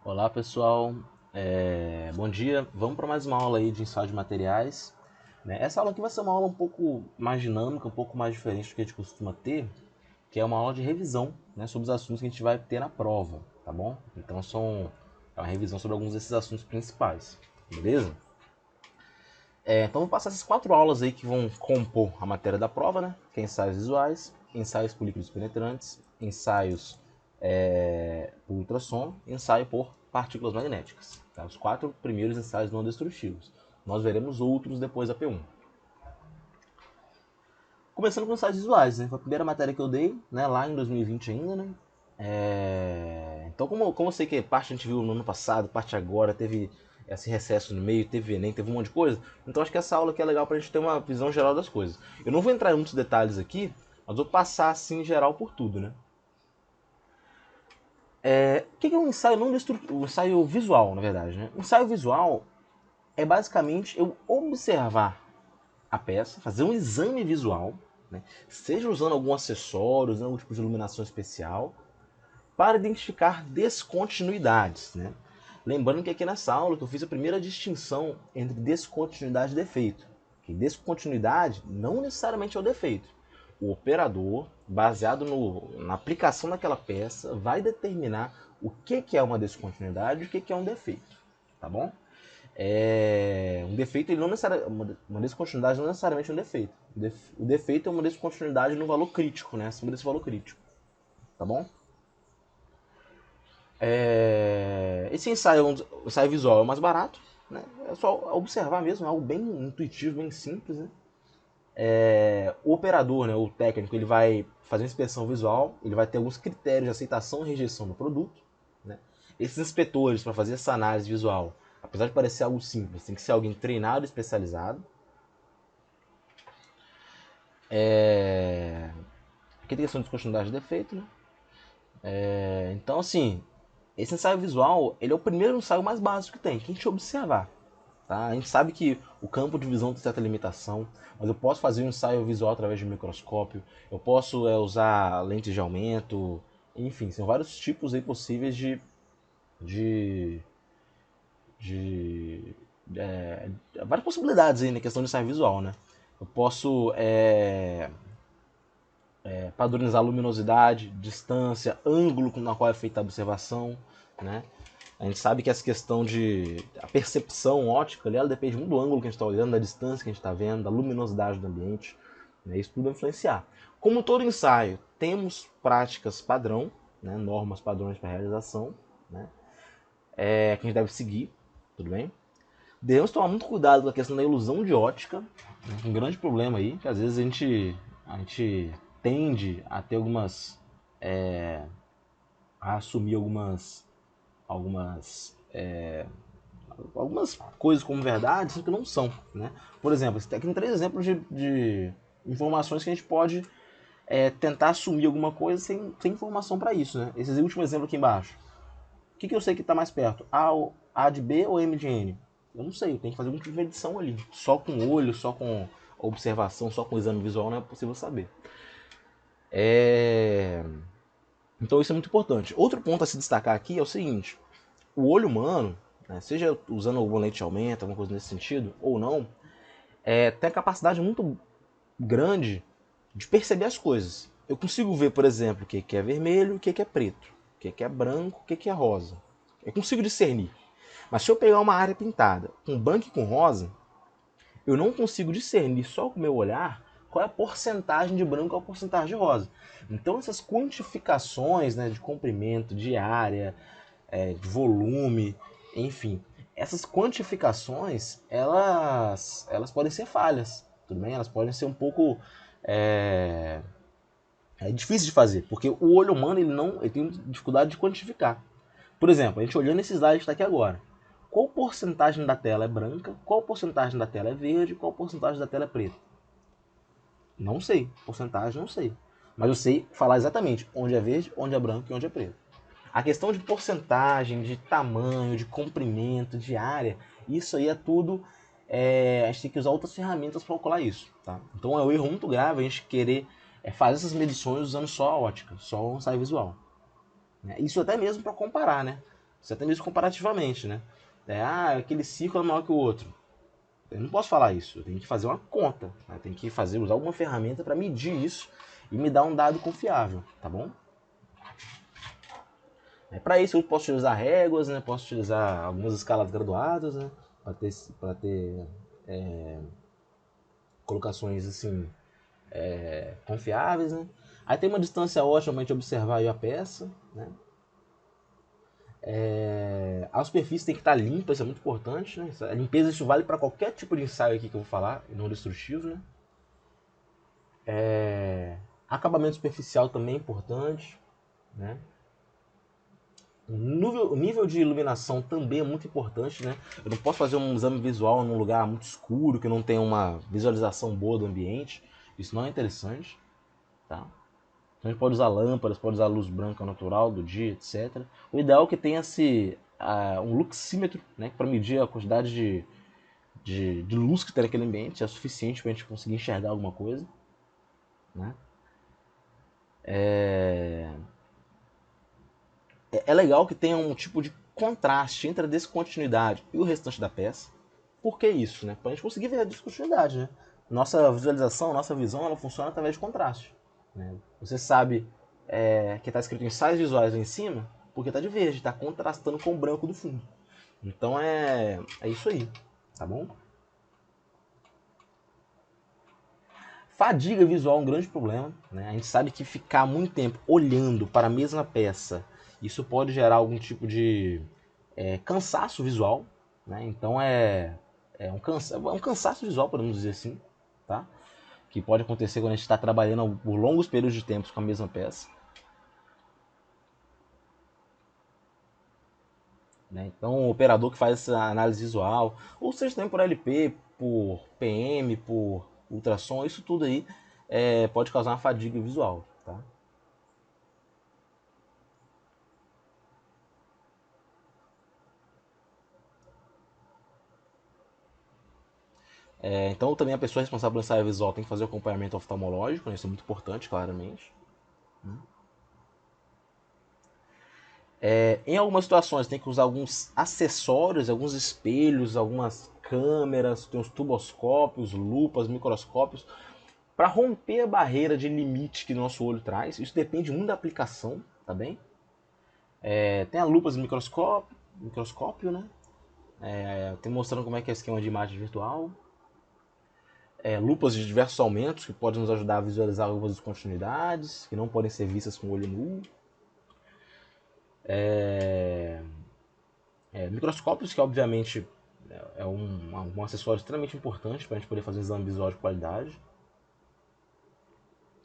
Olá pessoal, bom dia. Vamos para mais uma aula aí de ensaio de materiais. Né? Essa aula aqui vai ser uma aula um pouco mais dinâmica, um pouco mais diferente do que a gente costuma ter, que é uma aula de revisão, né, sobre os assuntos que a gente vai ter na prova, tá bom? Então é uma revisão sobre alguns desses assuntos principais, beleza? Então vou passar essas 4 aulas aí que vão compor a matéria da prova, né? Que é ensaios visuais, ensaios por líquidos penetrantes, ensaios por ultrassom, ensaio por partículas magnéticas. Tá? Os 4 primeiros ensaios não destrutivos. Nós veremos outros depois da P1. Começando com ensaios visuais, né? Foi a primeira matéria que eu dei, né? Lá em 2020 ainda, né? Então, como eu sei que parte a gente viu no ano passado, parte agora, teve esse recesso no meio, teve Enem, teve um monte de coisa, então acho que essa aula aqui é legal pra gente ter uma visão geral das coisas. Eu não vou entrar em muitos detalhes aqui, mas vou passar assim em geral por tudo, né? O que é um ensaio não destrutivo? Um ensaio visual, na verdade, né? Um ensaio visual é basicamente eu observar a peça, fazer um exame visual, né? Seja usando algum acessório, usando algum tipo de iluminação especial, para identificar descontinuidades, né? Lembrando que aqui nessa aula que eu fiz a primeira distinção entre descontinuidade e defeito. Que descontinuidade não necessariamente é o defeito. O operador, baseado na aplicação daquela peça, vai determinar o que é uma descontinuidade e o que é um defeito. Tá bom? Um defeito, ele não necessariamente, uma descontinuidade não necessariamente é um defeito. O defeito é uma descontinuidade no valor crítico, né? Acima desse valor crítico. Tá bom? Esse ensaio, o ensaio visual é o mais barato, né? É só observar mesmo, é algo bem intuitivo, bem simples, né? O operador, né, o técnico, ele vai fazer uma inspeção visual, ele vai ter alguns critérios de aceitação e rejeição do produto, né? Esses inspetores, para fazer essa análise visual, apesar de parecer algo simples, tem que ser alguém treinado e especializado. Aqui tem questão de descontinuidade de defeito, né? Então, assim, esse ensaio visual, ele é o primeiro ensaio mais básico que tem, que a gente observar. Tá? A gente sabe que o campo de visão tem certa limitação, mas eu posso fazer um ensaio visual através de um microscópio, eu posso usar lentes de aumento, enfim, são vários tipos aí possíveis de, de várias possibilidades aí na questão de ensaio visual, né? Eu posso padronizar luminosidade, distância, ângulo na qual é feita a observação, né? A gente sabe que essa questão de a percepção ótica ali, ela depende muito do ângulo que a gente está olhando, da distância que a gente está vendo, da luminosidade do ambiente, né? Isso tudo vai influenciar. Como todo ensaio, temos práticas padrão, né? Normas padrões para realização, né? Que a gente deve seguir, tudo bem? Devemos tomar muito cuidado com a questão da ilusão de ótica, né? Um grande problema aí, que às vezes a gente tende a ter a assumir algumas algumas coisas como verdade, sendo que não são, né? Por exemplo, aqui tem 3 exemplos de informações que a gente pode tentar assumir alguma coisa sem informação para isso, né? Esse último exemplo aqui embaixo. O que eu sei que está mais perto? A de B ou M de N? Eu não sei, eu tenho que fazer algum tipo de medição ali. Só com o olho, só com observação, só com o exame visual não é possível saber. Então isso é muito importante. Outro ponto a se destacar aqui é o seguinte: o olho humano, né, seja usando alguma lente de aumento, alguma coisa nesse sentido, ou não, tem a capacidade muito grande de perceber as coisas. Eu consigo ver, por exemplo, o que é vermelho, o que é preto, o que é branco, o que é rosa. Eu consigo discernir. Mas se eu pegar uma área pintada com branco e com rosa, eu não consigo discernir só com o meu olhar qual é a porcentagem de branco e a porcentagem de rosa. Então essas quantificações, né, de comprimento, de área, de volume, enfim, essas quantificações elas podem ser falhas, tudo bem? Elas podem ser um pouco difíceis de fazer, porque o olho humano ele tem dificuldade de quantificar. Por exemplo, a gente olhando esse slide que está aqui agora, qual porcentagem da tela é branca, qual porcentagem da tela é verde, qual porcentagem da tela é preta? Não sei, porcentagem não sei. Mas eu sei falar exatamente onde é verde, onde é branco e onde é preto. A questão de porcentagem, de tamanho, de comprimento, de área, isso aí é tudo. A gente tem que usar outras ferramentas para calcular isso. Tá? Então é um erro muito grave a gente querer fazer essas medições usando só a ótica, só o ensaio visual. Né? Isso até mesmo para comparar, né? Você até mesmo comparativamente, né? Aquele círculo é maior que o outro. Eu não posso falar isso, eu tenho que fazer uma conta, né? Eu tenho que usar alguma ferramenta para medir isso e me dar um dado confiável, tá bom? Para isso eu posso utilizar réguas, né? Posso utilizar algumas escalas graduadas, né? Para ter colocações assim confiáveis, né? Aí tem uma distância ótima para a gente observar aí a peça, né? A superfície tem que estar limpa, isso é muito importante, né? A limpeza isso vale para qualquer tipo de ensaio aqui que eu vou falar, não destrutivo, né? Acabamento superficial também é importante, né? O nível de iluminação também é muito importante, né? Eu não posso fazer um exame visual num lugar muito escuro, que não tem uma visualização boa do ambiente. Isso não é interessante, tá? Então a gente pode usar lâmpadas, pode usar luz branca natural do dia, etc. O ideal é que tenha um luxímetro, né? Para medir a quantidade de luz que tem naquele ambiente, é suficiente para a gente conseguir enxergar alguma coisa, né? É legal que tenha um tipo de contraste entre a descontinuidade e o restante da peça. Por que isso? Né? Para a gente conseguir ver a descontinuidade. Né? Nossa visualização, nossa visão, ela funciona através de contraste. Né? Você sabe que está escrito ensaios visuais lá em cima, porque está de verde, está contrastando com o branco do fundo. Então é isso aí, tá bom? Fadiga visual é um grande problema. Né? A gente sabe que ficar muito tempo olhando para a mesma peça, isso pode gerar algum tipo de cansaço visual. Né? Então é um cansaço visual, podemos dizer assim, tá? Que pode acontecer quando a gente está trabalhando por longos períodos de tempo com a mesma peça. Né? Então o operador que faz essa análise visual, ou seja também por LP, por PM, por ultrassom, isso tudo aí pode causar uma fadiga visual. Tá? Então também a pessoa responsável pelo ensaio visual tem que fazer o acompanhamento oftalmológico, né? Isso é muito importante, claramente. Em algumas situações tem que usar alguns acessórios, alguns espelhos, algumas câmeras, tem os tuboscópios, lupas, microscópios, para romper a barreira de limite que o nosso olho traz. Isso depende muito da aplicação, tá bem? Tem a lupas e microscópio, né? Tem mostrando como é que é o esquema de imagem virtual. Lupas de diversos aumentos que podem nos ajudar a visualizar algumas descontinuidades que não podem ser vistas com o olho nu. Microscópios, que obviamente é um acessório extremamente importante para a gente poder fazer um exame visual de qualidade.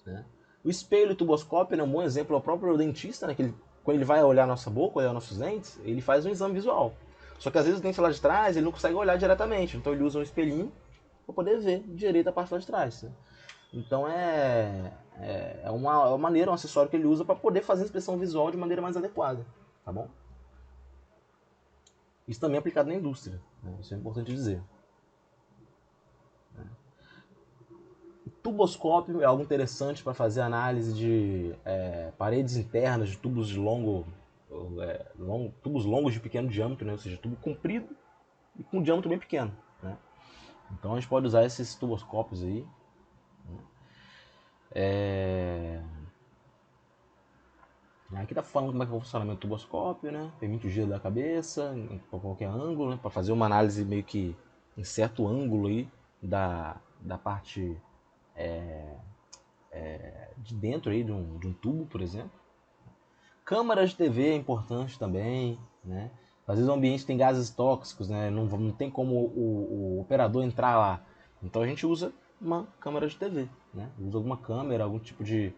Né? O espelho e o tuboscópio é um bom exemplo, é o próprio dentista, né, quando ele vai olhar nossa boca, olhar nossos dentes, ele faz um exame visual. Só que às vezes o dente lá de trás ele não consegue olhar diretamente, então ele usa um espelhinho para poder ver direito a parte lá de trás. Né? Então uma maneira, um acessório que ele usa para poder fazer a inspeção visual de maneira mais adequada. Tá bom? Isso também é aplicado na indústria, né? Isso é importante dizer. O tuboscópio é algo interessante para fazer análise de paredes internas de tubos tubos longos de pequeno diâmetro, né? Ou seja, tubo comprido e com um diâmetro bem pequeno. Né? Então a gente pode usar esses tuboscópios aí. Aqui tá falando como é que é o funcionamento do tuboscópio, né? Permite o giro da cabeça, para qualquer ângulo, né? Para fazer uma análise meio que em certo ângulo aí da parte de dentro aí de um tubo, por exemplo. Câmaras de TV é importante também, né? Às vezes o ambiente tem gases tóxicos, né? Não tem como o operador entrar lá. Então a gente usa uma câmera de TV, né? Usa alguma câmera, algum tipo de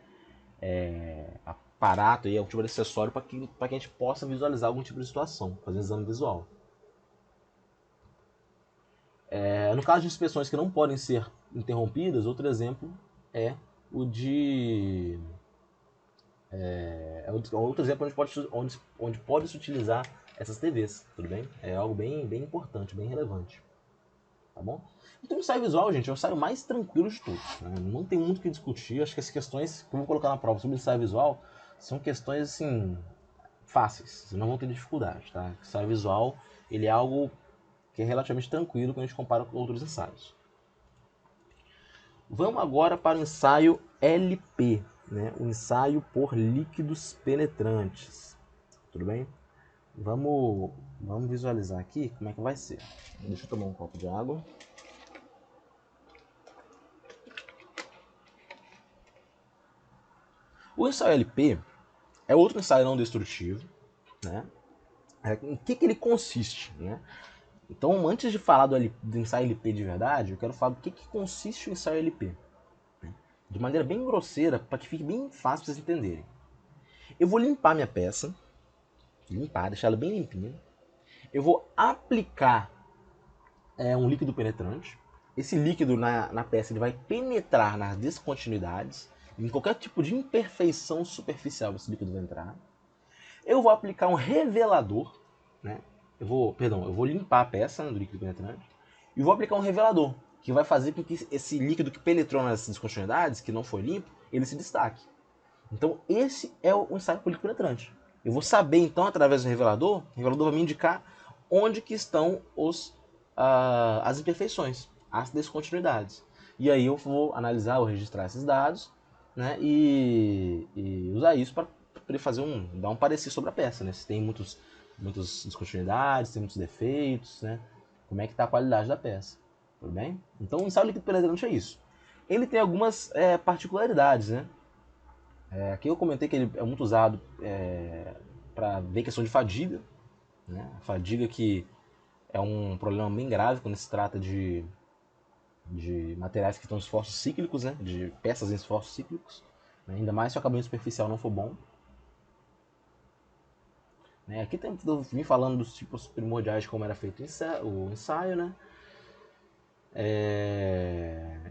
aparato, aí, algum tipo de acessório para que a gente possa visualizar algum tipo de situação, fazer um exame visual. No caso de inspeções que não podem ser interrompidas, outro exemplo é o de outro exemplo onde pode se utilizar essas TVs, tudo bem? É algo bem importante, bem relevante, tá bom? Então o ensaio visual, gente, é o ensaio mais tranquilo de todos, né? Não tem muito o que discutir, acho que as questões que eu vou colocar na prova sobre o ensaio visual são questões, assim, fáceis, vocês não vão ter dificuldade, tá? O ensaio visual, ele é algo que é relativamente tranquilo quando a gente compara com outros ensaios. Vamos agora para o ensaio LP, né? O ensaio por líquidos penetrantes. Tudo bem? Vamos visualizar aqui como é que vai ser. Deixa eu tomar um copo de água. O ensaio LP é outro ensaio não destrutivo, né? Em que ele consiste, né? Então, antes de falar do ensaio LP de verdade, eu quero falar do que consiste o ensaio LP. Né? De maneira bem grosseira, para que fique bem fácil para vocês entenderem. Eu vou limpar minha peça, deixar ela bem limpinha. Eu vou aplicar um líquido penetrante. Esse líquido na peça ele vai penetrar nas descontinuidades, em qualquer tipo de imperfeição superficial esse líquido vai entrar. Eu vou aplicar um revelador, né? Eu vou limpar a peça, né, do líquido penetrante e vou aplicar um revelador, que vai fazer com que esse líquido que penetrou nas descontinuidades, que não foi limpo, ele se destaque. Então esse é o ensaio por líquido penetrante. Eu vou saber então, através do revelador, o revelador vai me indicar onde que estão as imperfeições, as descontinuidades. E aí eu vou analisar ou registrar esses dados, né, e usar isso para fazer dar um parecer sobre a peça, né? Se tem muitas descontinuidades, se tem muitos defeitos, né? Como é que está a qualidade da peça, tudo bem? Então o ensaio líquido penetrante é isso. Ele tem algumas particularidades, né? Aqui eu comentei que ele é muito usado para ver questão de fadiga, né? A fadiga que é um problema bem grave quando se trata de materiais que estão em esforços cíclicos, né? De peças em esforços cíclicos, né? Ainda mais se o acabamento superficial não for bom. Aqui eu vim falando dos tipos primordiais de como era feito o ensaio, né?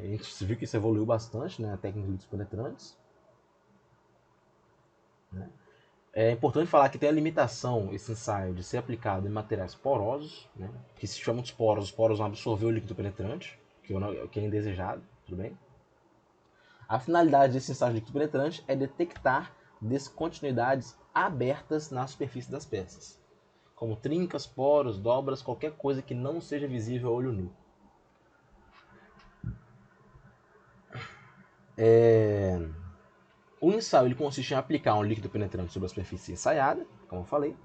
A gente viu que isso evoluiu bastante, né? A técnica de líquidos penetrantes. Né? É importante falar que tem a limitação, esse ensaio, de ser aplicado em materiais porosos, né? Que se chamam de poros, os poros vão absorver o líquido penetrante, que é indesejado, tudo bem? A finalidade desse ensaio de líquido penetrante é detectar descontinuidades abertas na superfície das peças, como trincas, poros, dobras, qualquer coisa que não seja visível a olho nu. O ensaio ele consiste em aplicar um líquido penetrante sobre a superfície ensaiada, como eu falei.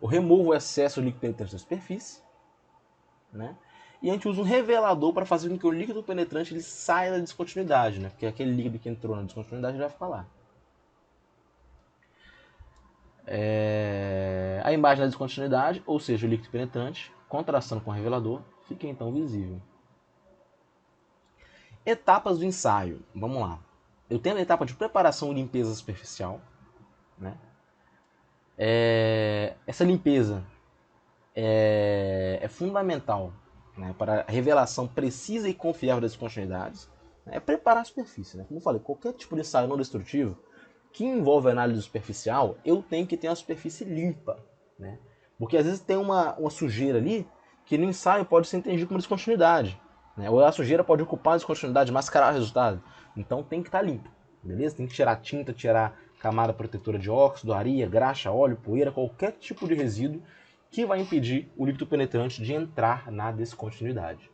Eu removo o excesso de líquido penetrante da superfície, né? E a gente usa um revelador para fazer com que o líquido penetrante ele saia da descontinuidade, né? Porque aquele líquido que entrou na descontinuidade já vai ficar lá. A imagem da descontinuidade, ou seja, o líquido penetrante, contrastando com o revelador, fica então visível. Etapas do ensaio. Vamos lá. Eu tenho a etapa de preparação e limpeza superficial, né? Essa limpeza é fundamental, né, para a revelação precisa e confiável das descontinuidades. É preparar a superfície. Né? Como eu falei, qualquer tipo de ensaio não destrutivo que envolve análise superficial, eu tenho que ter uma superfície limpa. Né? Porque às vezes tem uma sujeira ali que no ensaio pode ser entendido como descontinuidade. Né? Ou a sujeira pode ocupar a descontinuidade, mascarar o resultado. Então tem que estar limpo. Beleza? Tem que tirar tinta, tirar camada protetora de óxido, areia, graxa, óleo, poeira, qualquer tipo de resíduo que vai impedir o líquido penetrante de entrar na descontinuidade.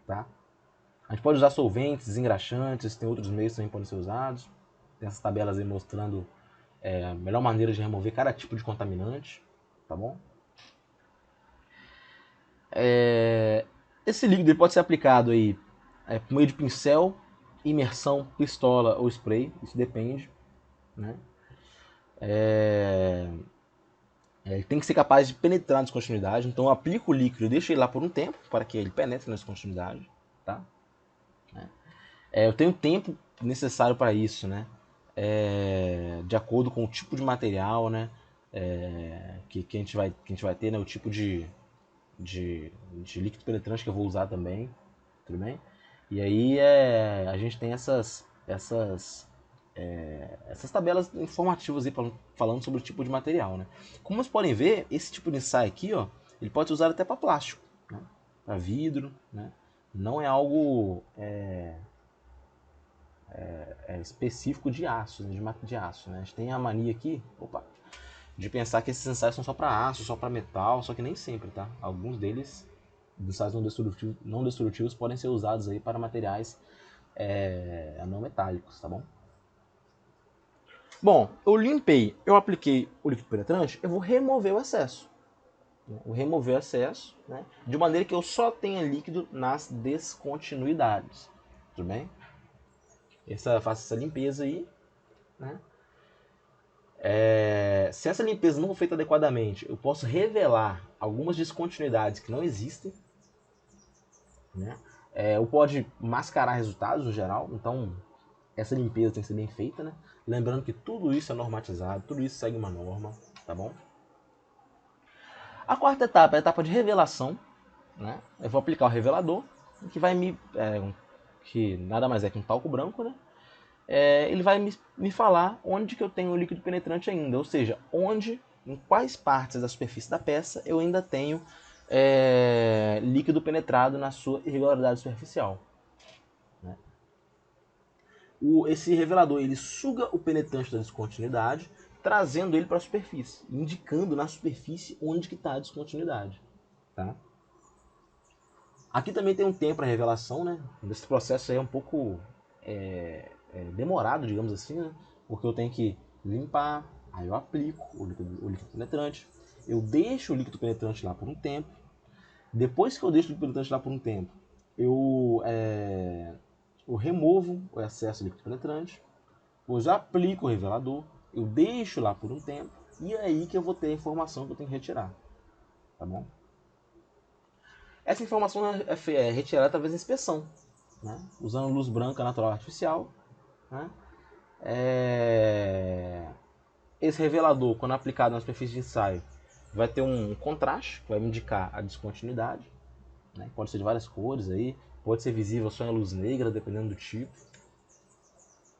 Tá? A gente pode usar solventes, desengraxantes, tem outros meios que também podem ser usados. Tem essas tabelas aí mostrando a melhor maneira de remover cada tipo de contaminante. Tá bom? Esse líquido ele pode ser aplicado aí, por meio de pincel, imersão, pistola ou spray. Isso depende. Né? Ele tem que ser capaz de penetrar na descontinuidade. Então eu aplico o líquido e deixo ele lá por um tempo para que ele penetre na descontinuidade. Tá? Eu tenho tempo necessário para isso, né? De acordo com o tipo de material, né? Que a gente vai ter, né? O tipo de líquido penetrante que eu vou usar também, tudo bem? E aí a gente tem essas tabelas informativas aí falando sobre o tipo de material, né? Como vocês podem ver, esse tipo de ensaio aqui, ó, ele pode ser usado até para plástico, né? Para vidro, né? Não é algo específico de aço, né? De aço, né? A gente tem a mania aqui, de pensar que esses ensaios são só para aço, só para metal, só que nem sempre, tá? Alguns deles, dos ensaios não destrutivos, podem ser usados aí para materiais não metálicos, tá bom? Bom, eu limpei, eu apliquei o líquido penetrante, eu vou remover o excesso. Vou remover o excesso, né, de maneira que eu só tenha líquido nas descontinuidades. Tudo bem? Faço essa limpeza aí, né? Se essa limpeza não for feita adequadamente, eu posso revelar algumas descontinuidades que não existem, né? Ou pode mascarar resultados no geral, então essa limpeza tem que ser bem feita, né? Lembrando que tudo isso é normatizado, tudo isso segue uma norma, tá bom? A quarta etapa é a etapa de revelação, né? Eu vou aplicar o revelador, que vai que nada mais é que um talco branco, né? Ele vai me falar onde que eu tenho o líquido penetrante ainda, ou seja, em quais partes da superfície da peça eu ainda tenho líquido penetrado na sua irregularidade superficial. Né? Esse revelador ele suga o penetrante da descontinuidade, trazendo ele para a superfície, indicando na superfície onde que está a descontinuidade. Tá? Aqui também tem um tempo para revelação, né? Esse processo aí é um pouco demorado, digamos assim, né? Porque eu tenho que limpar, aí eu aplico o líquido penetrante, eu deixo o líquido penetrante lá por um tempo. Depois que eu deixo o líquido penetrante lá por um tempo, eu removo o excesso de líquido penetrante, eu já aplico o revelador, eu deixo lá por um tempo, e é aí que eu vou ter a informação que eu tenho que retirar. Tá bom? Essa informação é retirada através da inspeção, né? Usando luz branca natural artificial. Né? Esse revelador, quando aplicado na superfície de ensaio, vai ter um contraste, que vai me indicar a descontinuidade. Né? Pode ser de várias cores, aí, pode ser visível só em luz negra, dependendo do tipo.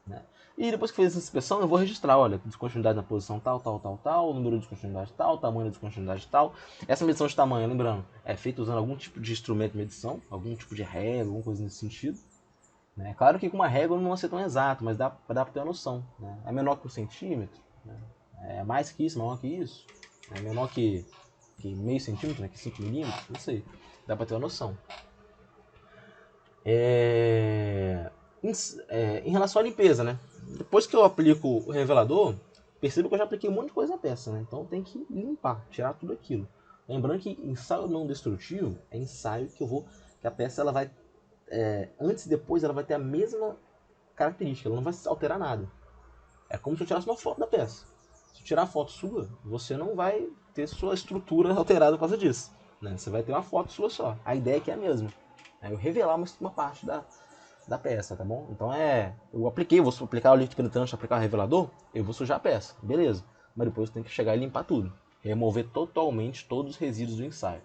Né? E depois que fez essa inspeção, eu vou registrar, olha, descontinuidade na posição tal, tal, tal, tal, número de descontinuidade tal, tamanho da descontinuidade tal. Essa medição de tamanho, lembrando, é feita usando algum tipo de instrumento de medição, algum tipo de régua, alguma coisa nesse sentido. Né? Claro que com uma régua não vai ser tão exato, mas dá para ter uma noção. Né? É menor que 1 centímetro, né? É mais que isso, menor que isso, é menor que meio centímetro, né? Que 5 milímetros, não sei. Dá para ter uma noção. Em relação à limpeza, né? Depois que eu aplico o revelador, percebo que eu já apliquei um monte de coisa na peça, né? Então tem que limpar, tirar tudo aquilo. Lembrando que ensaio não destrutivo é ensaio que a peça ela vai antes e depois ela vai ter a mesma característica, ela não vai alterar nada. É como se eu tirasse uma foto da peça. Se eu tirar a foto sua, você não vai ter sua estrutura alterada por causa disso. Né? Você vai ter uma foto sua só. A ideia é que é a mesma. É eu revelar uma parte da peça, tá bom? Então eu vou aplicar o líquido penetrante, aplicar o revelador, eu vou sujar a peça, beleza. Mas depois eu tenho que chegar e limpar tudo. Remover totalmente todos os resíduos do ensaio.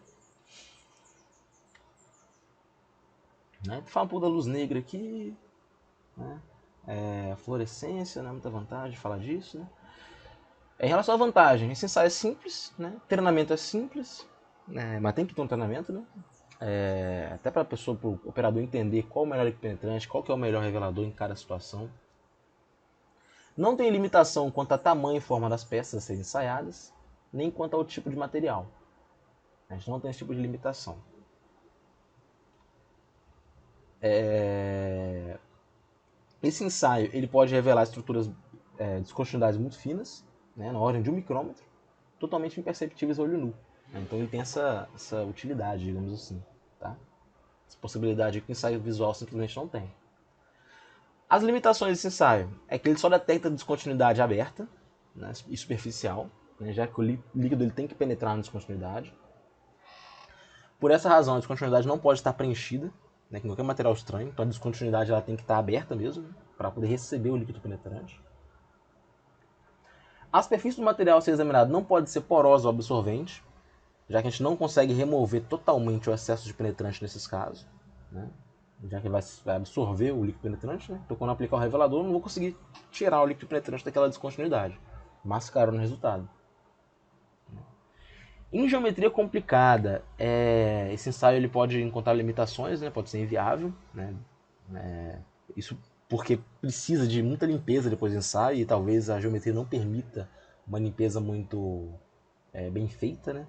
Né? Fala um pouco da luz negra aqui. Né? Fluorescência, não é muita vantagem falar disso. Né? Em relação à vantagem, esse ensaio é simples, né? O treinamento é simples, né? Mas tem que ter um treinamento, né? Até para o operador entender qual é o melhor líquido penetrante, qual que é o melhor revelador em cada situação. Não tem limitação quanto a tamanho e forma das peças a serem ensaiadas, nem quanto ao tipo de material. A gente não tem esse tipo de limitação. Esse ensaio ele pode revelar estruturas descontinuidades muito finas, né, na ordem de 1 micrômetro, totalmente imperceptíveis ao olho nu. Então ele tem essa utilidade, digamos assim. Tá? Essa possibilidade que o ensaio visual simplesmente não tem. As limitações desse ensaio é que ele só detecta descontinuidade aberta, né, e superficial, né, já que o líquido ele tem que penetrar na descontinuidade. Por essa razão, a descontinuidade não pode estar preenchida, né, com qualquer material estranho, então a descontinuidade ela tem que estar aberta mesmo, né, para poder receber o líquido penetrante. A superfície do material a ser examinado não pode ser porosa ou absorvente, já que a gente não consegue remover totalmente o excesso de penetrante nesses casos, né? Já que vai absorver o líquido penetrante, né? Então quando eu aplicar o revelador, eu não vou conseguir tirar o líquido penetrante daquela descontinuidade, mascarando no resultado. Em geometria complicada, esse ensaio ele pode encontrar limitações, né? Pode ser inviável, né? Isso porque precisa de muita limpeza depois do ensaio e talvez a geometria não permita uma limpeza muito bem feita, né?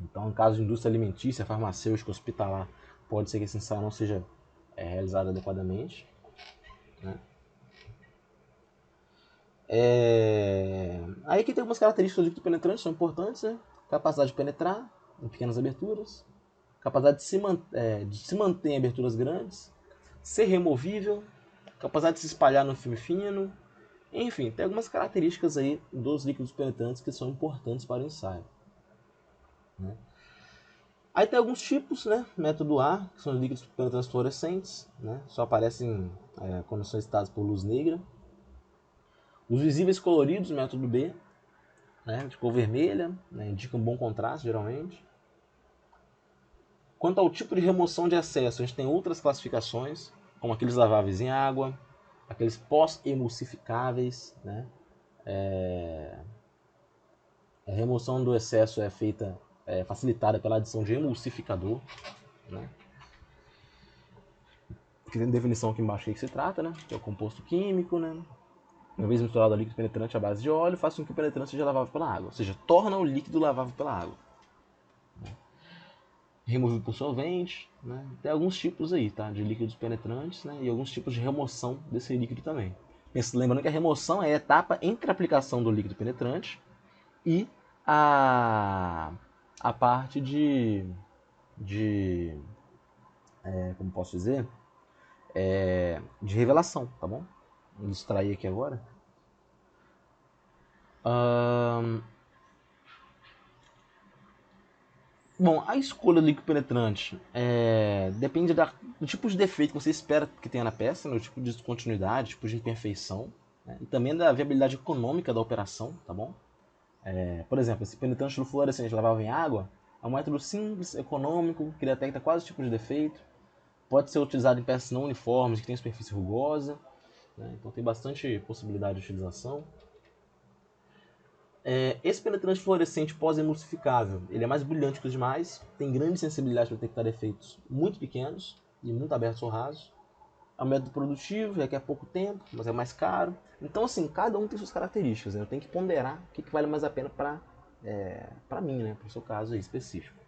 Então, no caso de indústria alimentícia, farmacêutica, hospitalar, pode ser que esse ensaio não seja realizado adequadamente, né? Aí que tem algumas características do líquido penetrante que são importantes, né? Capacidade de penetrar em pequenas aberturas, capacidade de se manter em aberturas grandes, ser removível, capacidade de se espalhar no filme fino, enfim, tem algumas características aí dos líquidos penetrantes que são importantes para o ensaio, né? Aí tem alguns tipos, né? Método A, que são os líquidos penetrantes fluorescentes, né? Só aparecem quando são excitados por luz negra. Os visíveis coloridos, método B, né? De cor vermelha, né? Indicam um bom contraste, geralmente. Quanto ao tipo de remoção de excesso, a gente tem outras classificações, como aqueles laváveis em água, aqueles pós-emulsificáveis, né? A remoção do excesso é feita, facilitada pela adição de emulsificador, né? Que tem definição aqui embaixo do que se trata, né? Que é o composto químico, né? Uma vez misturado ao líquido penetrante à base de óleo, faz com que o penetrante seja lavável pela água, ou seja, torna o líquido lavável pela água. Removível por solvente, né? Tem alguns tipos aí, tá? De líquidos penetrantes, né? E alguns tipos de remoção desse líquido também. Lembrando que a remoção é a etapa entre a aplicação do líquido penetrante e a parte como posso dizer, de revelação, tá bom? Vou distrair aqui agora. Bom, a escolha do líquido penetrante depende do tipo de defeito que você espera que tenha na peça, né? O tipo de descontinuidade, tipo de imperfeição, né? E também da viabilidade econômica da operação, tá bom? Por exemplo, esse penetrante do fluorescente lavável em água é um método simples, econômico, que detecta quase tipo de defeito, pode ser utilizado em peças não uniformes, que têm superfície rugosa, né? Então tem bastante possibilidade de utilização. Esse penetrante fluorescente pós-emulsificável, ele é mais brilhante que os demais, tem grande sensibilidade para detectar efeitos muito pequenos e muito abertos ou rasos. É um método produtivo, requer pouco tempo, mas é mais caro. Então, assim, cada um tem suas características, né? Eu tenho que ponderar o que vale mais a pena para mim, né? Para o seu caso aí específico.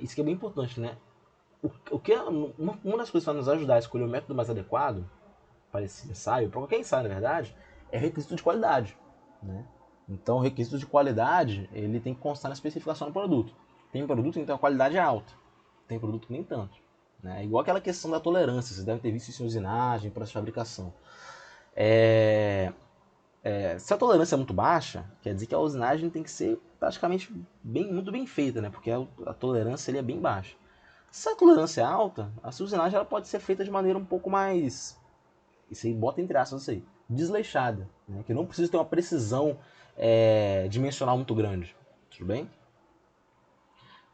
Isso que é bem importante, né? Uma das coisas que vai nos ajudar a escolher o método mais adequado para esse ensaio, para qualquer ensaio, na verdade, é requisito de qualidade, né? Então, o requisito de qualidade, ele tem que constar na especificação do produto. Tem produto que tem uma qualidade alta, tem produto que nem tanto, né? É igual aquela questão da tolerância, vocês devem ter visto isso em usinagem, processo de fabricação. Se a tolerância é muito baixa, quer dizer que a usinagem tem que ser praticamente muito bem feita, né? Porque a tolerância ele é bem baixa. Se a tolerância é alta, a usinagem ela pode ser feita de maneira um pouco mais, isso aí bota entre aspas, isso aí, desleixada, né? Que não precisa ter uma precisão dimensional muito grande, tudo bem?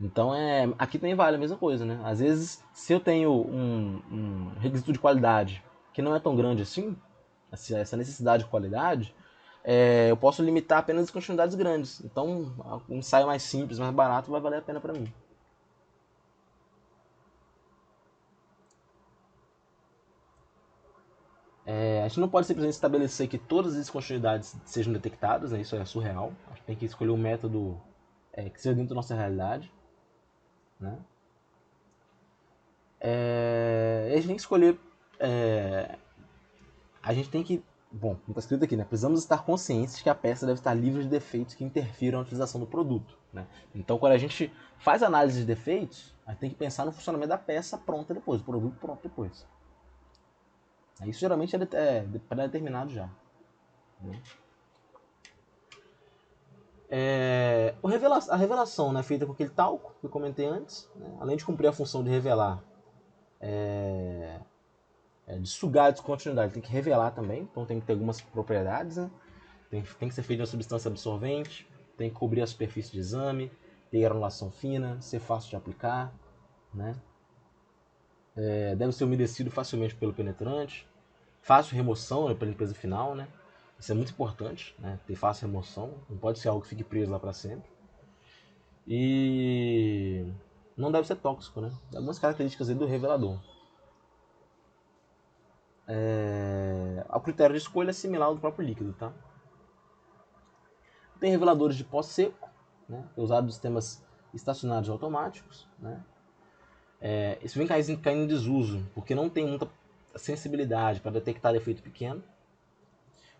Então aqui também vale a mesma coisa, né? Às vezes, se eu tenho um requisito de qualidade que não é tão grande assim, essa necessidade de qualidade, eu posso limitar apenas as quantidades grandes. Então, um ensaio mais simples, mais barato, vai valer a pena para mim. A gente não pode simplesmente estabelecer que todas as descontinuidades sejam detectadas, né? Isso é surreal. A gente tem que escolher um método que seja dentro da nossa realidade, né? A gente tem que escolher. A gente tem que. Bom, como está escrito aqui, né? Precisamos estar conscientes de que a peça deve estar livre de defeitos que interfiram na utilização do produto, né? Então, quando a gente faz análise de defeitos, a gente tem que pensar no funcionamento da peça pronta depois, do produto pronto depois. Isso geralmente é pré-determinado já, né? A revelação, né, feita com aquele talco que eu comentei antes, né? Além de cumprir a função de revelar, de sugar a descontinuidade, tem que revelar também, então tem que ter algumas propriedades, né? Tem que ser feito de uma substância absorvente, tem que cobrir a superfície de exame, ter granulação fina, ser fácil de aplicar, né? Deve ser umedecido facilmente pelo penetrante, fácil remoção, né, para limpeza final, né? Isso é muito importante, né? Ter fácil remoção, não pode ser algo que fique preso lá para sempre. E não deve ser tóxico, né? Algumas características aí do revelador. ao critério de escolha similar ao do próprio líquido, tá? Tem reveladores de pó seco, né, usado em sistemas estacionários automáticos, né? Isso vem caindo em desuso, porque não tem muita sensibilidade para detectar defeito pequeno.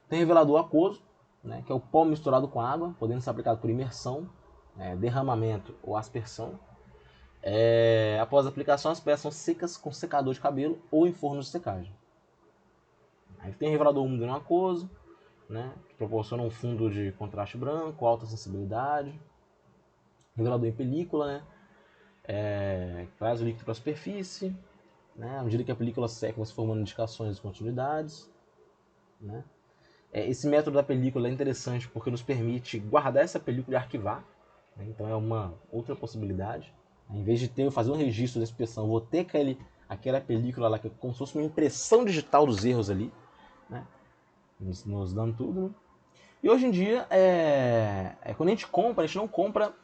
Tem revelador aquoso, né, que é o pó misturado com água, podendo ser aplicado por imersão, derramamento ou aspersão. Após a aplicação, as peças são secas com secador de cabelo ou em forno de secagem. Aí tem revelador úmido não aquoso, né, que proporciona um fundo de contraste branco, alta sensibilidade. Revelador em película, né, traz o líquido para a superfície, né, à medida que a película seca, vai se formando indicações de continuidades, né. Esse método da película é interessante porque nos permite guardar essa película e arquivar, né, então é uma outra possibilidade. Em vez de fazer um registro da inspeção, vou ter aquela película lá que é como se fosse uma impressão digital dos erros ali, né, nos dando tudo, né? E hoje em dia, quando a gente não compra,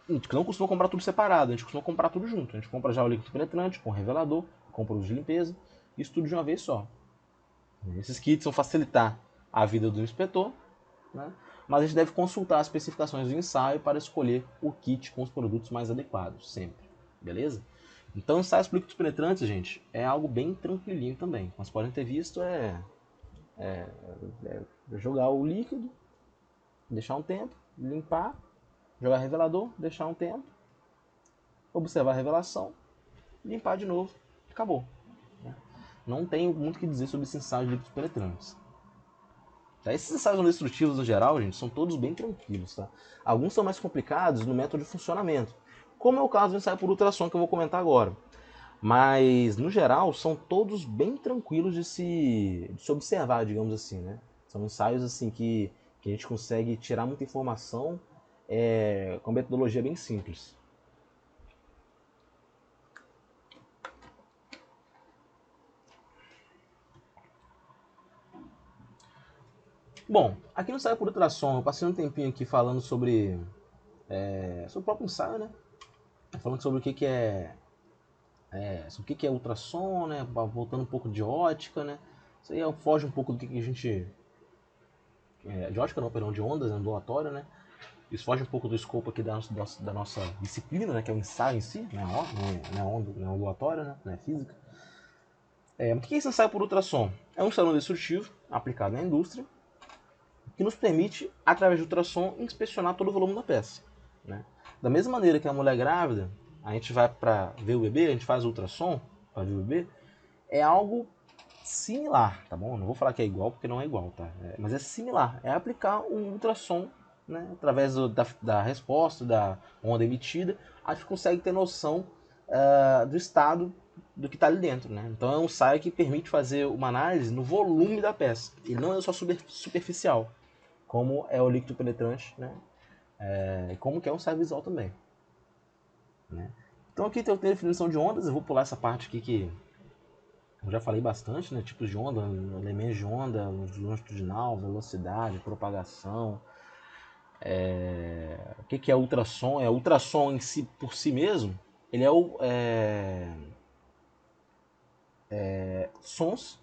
a gente não costuma comprar tudo separado, a gente costuma comprar tudo junto. A gente compra já o líquido penetrante com revelador, compra os de limpeza, isso tudo de uma vez só. Esses kits vão facilitar a vida do inspetor, né? Mas a gente deve consultar as especificações do ensaio para escolher o kit com os produtos mais adequados, sempre. Beleza? Então, ensaios para líquidos penetrantes, gente, é algo bem tranquilinho também. Como vocês podem ter visto, jogar o líquido, deixar um tempo, limpar, jogar revelador, deixar um tempo, observar a revelação, limpar de novo, acabou. Não tenho muito o que dizer sobre esse ensaio de líquidos penetrantes. Tá? Esses ensaios não destrutivos, no geral, gente, são todos bem tranquilos. Tá? Alguns são mais complicados no método de funcionamento, como é o caso do ensaio por ultrassom que eu vou comentar agora. Mas, no geral, são todos bem tranquilos de se observar, digamos assim, né? São ensaios assim que a gente consegue tirar muita informação com metodologia bem simples. Bom, aqui no ensaio por ultrassom, eu passei um tempinho aqui falando sobre o próprio ensaio, né? Falando sobre o que sobre o que é ultrassom, né? Voltando um pouco de ótica, né? Isso aí foge um pouco do que a gente... de ótica não, perdão, de ondas, né? Ondulatória, né? Isso foge um pouco do escopo aqui da nossa disciplina, né? Que é o ensaio em si, né? Não é onda, não é ondulatória, né? Não é física. O que é esse ensaio por ultrassom? É um ensaio não destrutivo aplicado na indústria que nos permite, através do ultrassom, inspecionar todo o volume da peça, né? Da mesma maneira que a mulher grávida, a gente vai para ver o bebê, a gente faz o ultrassom para ver o bebê, é algo similar, tá bom? Não vou falar que é igual, porque não é igual, tá? Mas é similar. É aplicar um ultrassom, né, através da resposta, da onda emitida, a gente consegue ter noção do estado do que está ali dentro, né? Então é um ensaio que permite fazer uma análise no volume da peça. Ele não é só superficial, como é o líquido penetrante, né? Como que é um ensaio visual também, né? Então aqui tem a definição de ondas, eu vou pular essa parte aqui que eu já falei bastante, né? Tipos de onda, elementos de onda, longitudinal, velocidade, propagação. O que é ultrassom? Ultrassom em si, por si mesmo, ele sons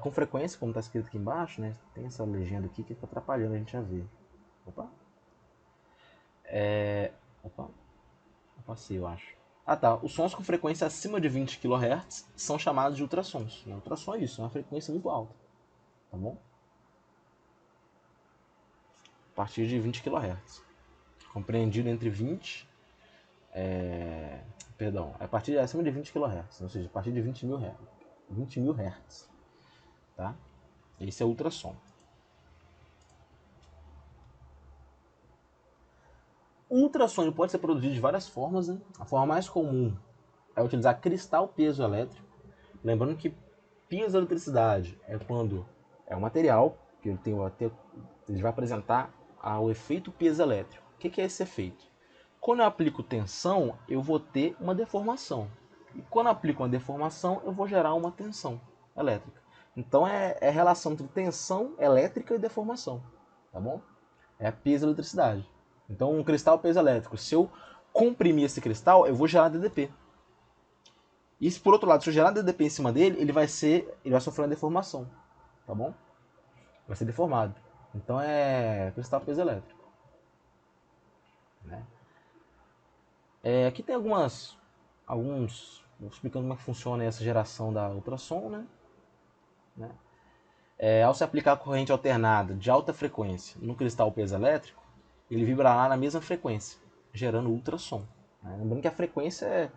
com frequência, como está escrito aqui embaixo, né? Tem essa legenda aqui que está atrapalhando a gente a ver. Opa. Opa. Eu passei, eu acho. Ah tá, os sons com frequência acima de 20 kHz são chamados de ultrassons. Ultrassom é isso, é uma frequência muito alta, tá bom? A partir de 20 kHz. Compreendido entre 20... Perdão, a partir acima de 20 kHz, ou seja, a partir de 20 mil Hz. 20 mil Hz, tá? Esse é o ultrassom. O ultrassom pode ser produzido de várias formas, né? A forma mais comum é utilizar cristal piezoelétrico. Lembrando que piezoeletricidade é quando é um material que ele vai apresentar o efeito piezoelétrico. O que é esse efeito? Quando eu aplico tensão, eu vou ter uma deformação. E quando eu aplico uma deformação, eu vou gerar uma tensão elétrica. Então é a relação entre tensão elétrica e deformação, tá bom? É a piezoeletricidade. Então um cristal piezoelétrico, se eu comprimir esse cristal, eu vou gerar DDP. E se por outro lado, se eu gerar DDP em cima dele, ele vai sofrer uma deformação, tá bom? Vai ser deformado. Então é cristal piezoelétrico, né? Aqui tem alguns explicando como é que funciona essa geração da ultrassom, né? Ao se aplicar a corrente alternada de alta frequência no cristal piezoelétrico, ele vibrará na mesma frequência, gerando ultrassom, né? Lembrando que a frequência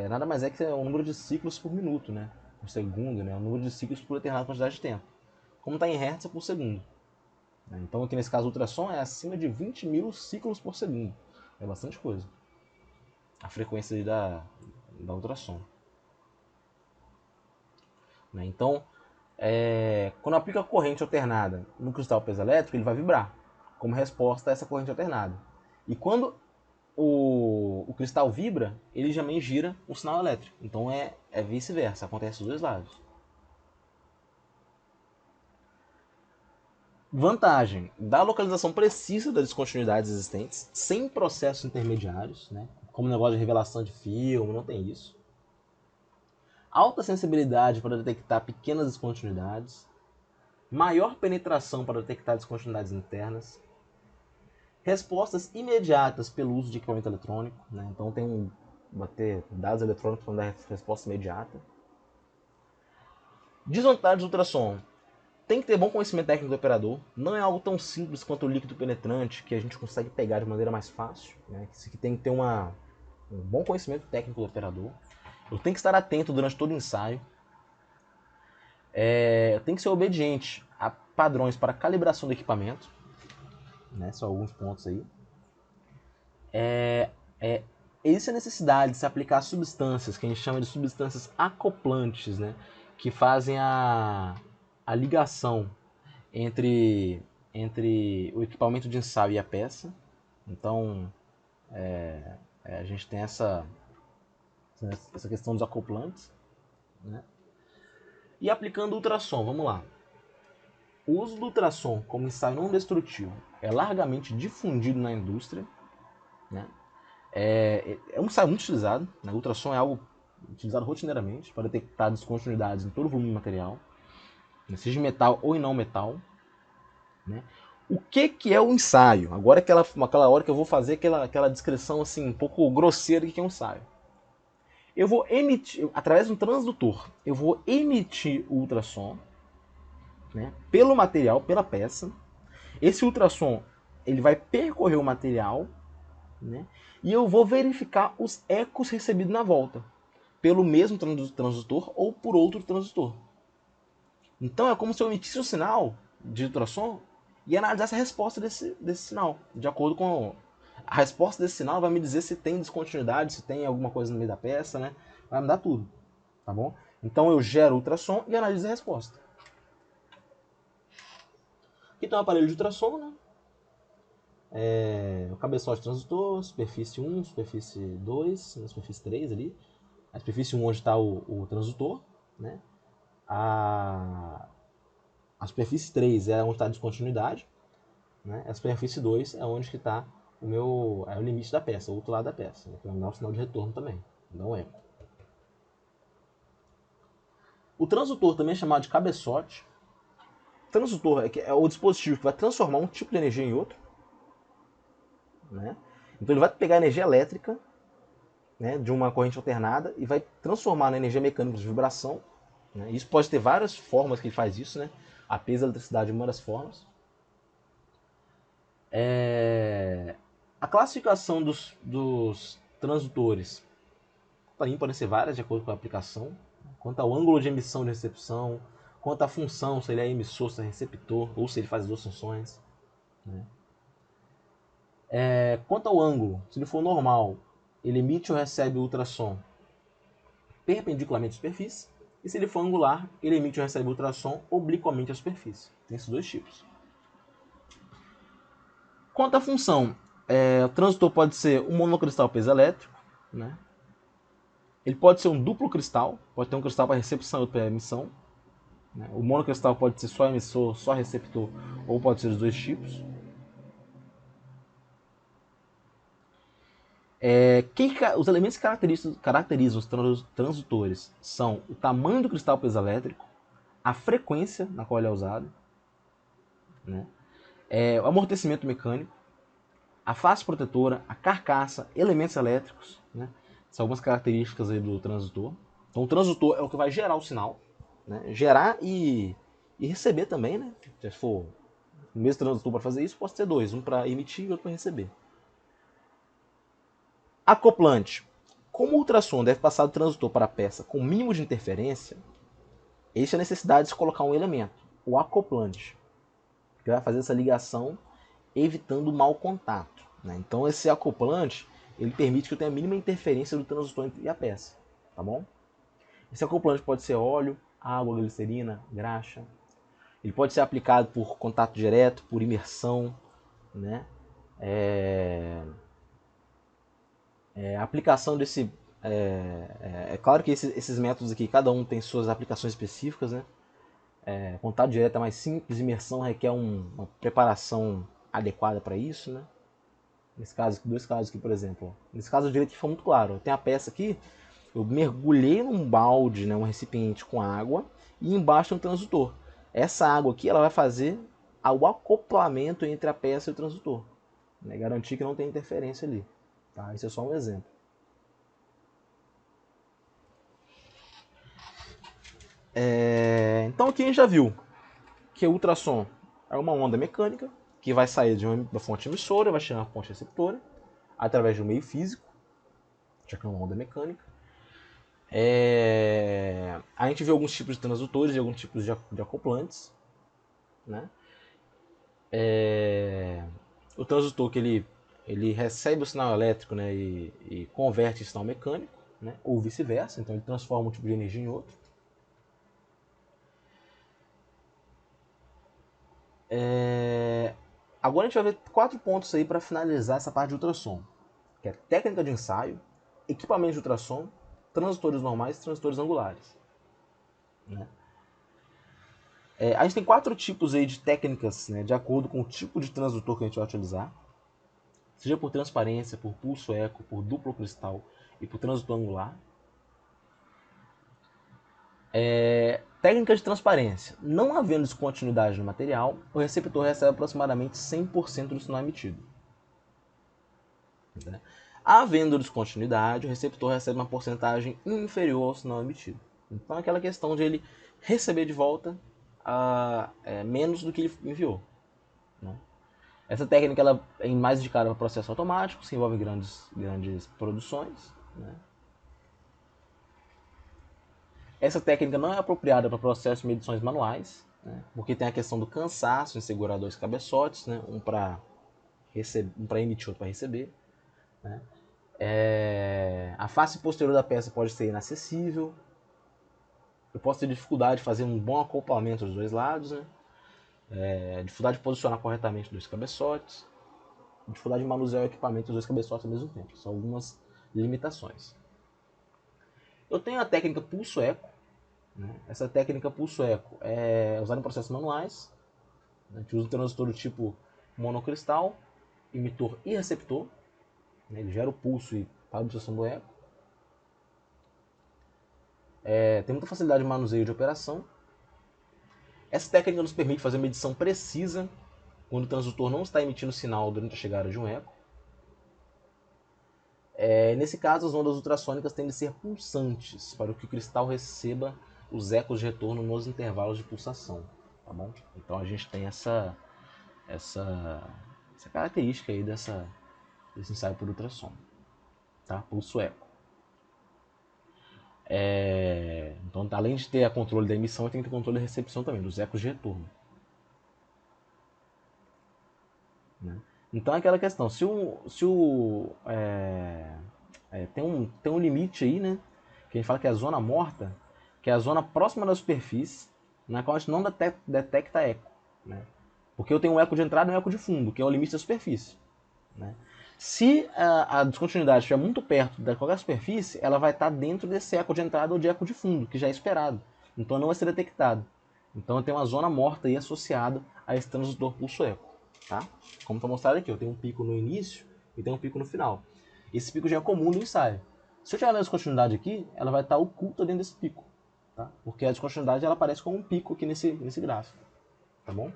nada mais é que o número de ciclos por minuto, né? Por segundo, né? O número de ciclos por determinada quantidade de tempo. Como está em hertz, é por segundo. Né? Então aqui nesse caso o ultrassom é acima de 20 mil ciclos por segundo. É bastante coisa. A frequência aí da ultrassom. Né? Então, quando aplica a corrente alternada no cristal piezoelétrico, ele vai vibrar como resposta a essa corrente alternada. E quando o cristal vibra, ele também gira um sinal elétrico. Então é vice-versa, acontece dos dois lados. Vantagem: dá a localização precisa das descontinuidades existentes, sem processos intermediários, né? Como negócio de revelação de filme, não tem isso. Alta sensibilidade para detectar pequenas descontinuidades. Maior penetração para detectar descontinuidades internas. Respostas imediatas pelo uso de equipamento eletrônico, né? Então vai ter dados eletrônicos para dar resposta imediata. Desvantagem do ultrassom: tem que ter bom conhecimento técnico do operador. Não é algo tão simples quanto o líquido penetrante, que a gente consegue pegar de maneira mais fácil, né? Isso aqui tem que ter um bom conhecimento técnico do operador. Eu tenho que estar atento durante todo o ensaio. Eu tenho que ser obediente a padrões para calibração do equipamento, né? São alguns pontos aí. Existe a necessidade de se aplicar substâncias que a gente chama de substâncias acoplantes, né? Que fazem a ligação entre o equipamento de ensaio e a peça. Então, a gente tem essa questão dos acoplantes, né? E aplicando ultrassom, vamos lá. O uso do ultrassom como ensaio não destrutivo é largamente difundido na indústria, né? É um ensaio muito utilizado, né? O ultrassom é algo utilizado rotineiramente para detectar descontinuidades em todo o volume do material, seja de metal ou em não metal, né? O que é o ensaio? Agora é aquela hora que eu vou fazer aquela descrição assim, um pouco grosseira do que é um ensaio. Eu vou emitir, através de um transdutor, eu vou emitir o ultrassom, né, pelo material, pela peça. Esse ultrassom ele vai percorrer o material, né, e eu vou verificar os ecos recebidos na volta, pelo mesmo transdutor ou por outro transdutor. Então é como se eu emitisse um sinal de ultrassom e analisasse a resposta desse sinal. De acordo com a resposta desse sinal, vai me dizer se tem descontinuidade, se tem alguma coisa no meio da peça, né? Vai me dar tudo, tá bom? Então eu gero ultrassom e analiso a resposta. Aqui tem um aparelho de ultrassom, né? O cabeçote transdutor, superfície 1, superfície 2, superfície 3 ali. A superfície 1 onde está o transdutor, né? A superfície 3 é onde está a descontinuidade, né? A superfície 2 é onde está o limite da peça, o outro lado da peça, né? Que vai me dar o sinal de retorno também, dá um eco. O transdutor também é chamado de cabeçote. O transdutor é o dispositivo que vai transformar um tipo de energia em outro, né? Então ele vai pegar a energia elétrica, né, de uma corrente alternada e vai transformar na energia mecânica de vibração, né? Isso pode ter várias formas que ele faz isso, né? A peso da eletricidade é uma das formas. A classificação dos transdutores podem ser várias de acordo com a aplicação, quanto ao ângulo de emissão de recepção, quanto à função, se ele é emissor, se é receptor, ou se ele faz as duas funções, né? Quanto ao ângulo, se ele for normal, ele emite ou recebe o ultrassom perpendicularmente à superfície, e se ele for angular, ele emite ou recebe o ultrassom obliquamente à superfície. Tem esses dois tipos. Quanto à função, o transdutor pode ser um monocristal piezoelétrico, né? Ele pode ser um duplo cristal, pode ter um cristal para recepção e outro para emissão, né? O monocristal pode ser só emissor, só receptor, ou pode ser os dois tipos. Os elementos que caracterizam os transdutores são o tamanho do cristal piezoelétrico, a frequência na qual ele é usado, né? O amortecimento mecânico, a face protetora, a carcaça, elementos elétricos, né? São algumas características aí do transdutor. Então o transdutor é o que vai gerar o sinal, né? Gerar e receber também, né? Se for o mesmo transdutor para fazer isso, pode ter dois, um para emitir e outro para receber. Acoplante. Como o ultrassom deve passar do transdutor para a peça com o mínimo de interferência, existe a necessidade de se colocar um elemento, o acoplante, que vai fazer essa ligação evitando o mau contato, né? Então esse acoplante ele permite que eu tenha a mínima interferência do transdutor e a peça, tá bom? Esse acoplante pode ser óleo, água, glicerina, graxa. Ele pode ser aplicado por contato direto, por imersão, né? A aplicação desse... É claro que esses métodos aqui, cada um tem suas aplicações específicas, né? Contato direto é mais simples, imersão requer uma preparação adequada para isso, né? Nesse caso, dois casos aqui, por exemplo. Nesse caso, o direito foi muito claro. Tem a peça aqui, eu mergulhei num balde, né, um recipiente com água, e embaixo tem um transdutor. Essa água aqui ela vai fazer o acoplamento entre a peça e o transdutor, né, garantir que não tem interferência ali. Tá? Esse é só um exemplo. Então aqui a gente já viu que o ultrassom é uma onda mecânica que vai sair de uma fonte emissora, vai chegar na fonte receptora, através de um meio físico, já que é uma onda mecânica. A gente vê alguns tipos de transdutores e alguns tipos de acoplantes, né? O transdutor que ele recebe o sinal elétrico, né, e converte em sinal mecânico, né, ou vice-versa, então ele transforma um tipo de energia em outro. Agora a gente vai ver 4 pontos aí para finalizar essa parte de ultrassom, que é técnica de ensaio, equipamento de ultrassom, transdutores normais e transdutores angulares, né? A gente tem 4 tipos aí de técnicas, né, de acordo com o tipo de transdutor que a gente vai utilizar, seja por transparência, por pulso eco, por duplo cristal e por transdutor angular. Técnica de transparência. Não havendo descontinuidade no material, o receptor recebe aproximadamente 100% do sinal emitido. Né? Havendo descontinuidade, o receptor recebe uma porcentagem inferior ao sinal emitido. Então é aquela questão de ele receber de volta menos do que ele enviou. Né? Essa técnica ela é mais indicada para processo automático, se envolve grandes produções. Né? Essa técnica não é apropriada para processos de medições manuais, né? Porque tem a questão do cansaço em segurar dois cabeçotes, né? Um para emitir, outro para receber. Né? A face posterior da peça pode ser inacessível. Eu posso ter dificuldade de fazer um bom acoplamento dos dois lados. Né? Dificuldade de posicionar corretamente os dois cabeçotes. Dificuldade de manusear o equipamento dos dois cabeçotes ao mesmo tempo. São algumas limitações. Eu tenho a técnica pulso eco. Né? Essa técnica pulso eco é usada em processos manuais. A gente usa um transdutor do tipo monocristal, emitor e receptor. Né? Ele gera o pulso e faz a observação do eco. Tem muita facilidade de manuseio de operação. Essa técnica nos permite fazer medição precisa quando o transdutor não está emitindo sinal durante a chegada de um eco. Nesse caso, as ondas ultrassônicas tendem a ser pulsantes, para que o cristal receba os ecos de retorno nos intervalos de pulsação. Tá bom? Então a gente tem essa característica aí desse ensaio por ultrassom. Tá? Pulso eco. Então, além de ter a controle da emissão, tem que ter controle da recepção também, dos ecos de retorno. Né? Então, é aquela questão, tem um limite aí, né, que a gente fala que é a zona morta, que é a zona próxima da superfície, na qual a gente não detecta eco. Né? Porque eu tenho um eco de entrada e um eco de fundo, que é o limite da superfície. Né? Se a descontinuidade estiver muito perto da qualquer superfície, ela vai estar dentro desse eco de entrada ou de eco de fundo, que já é esperado. Então não vai ser detectado. Então tem uma zona morta aí associada a esse transdutor pulso eco. Tá? Como está mostrado aqui, eu tenho um pico no início e tenho um pico no final. Esse pico já é comum no ensaio. Se eu tiver na descontinuidade aqui, ela vai estar oculta dentro desse pico, tá? Porque a descontinuidade ela aparece como um pico aqui nesse gráfico, tá bom?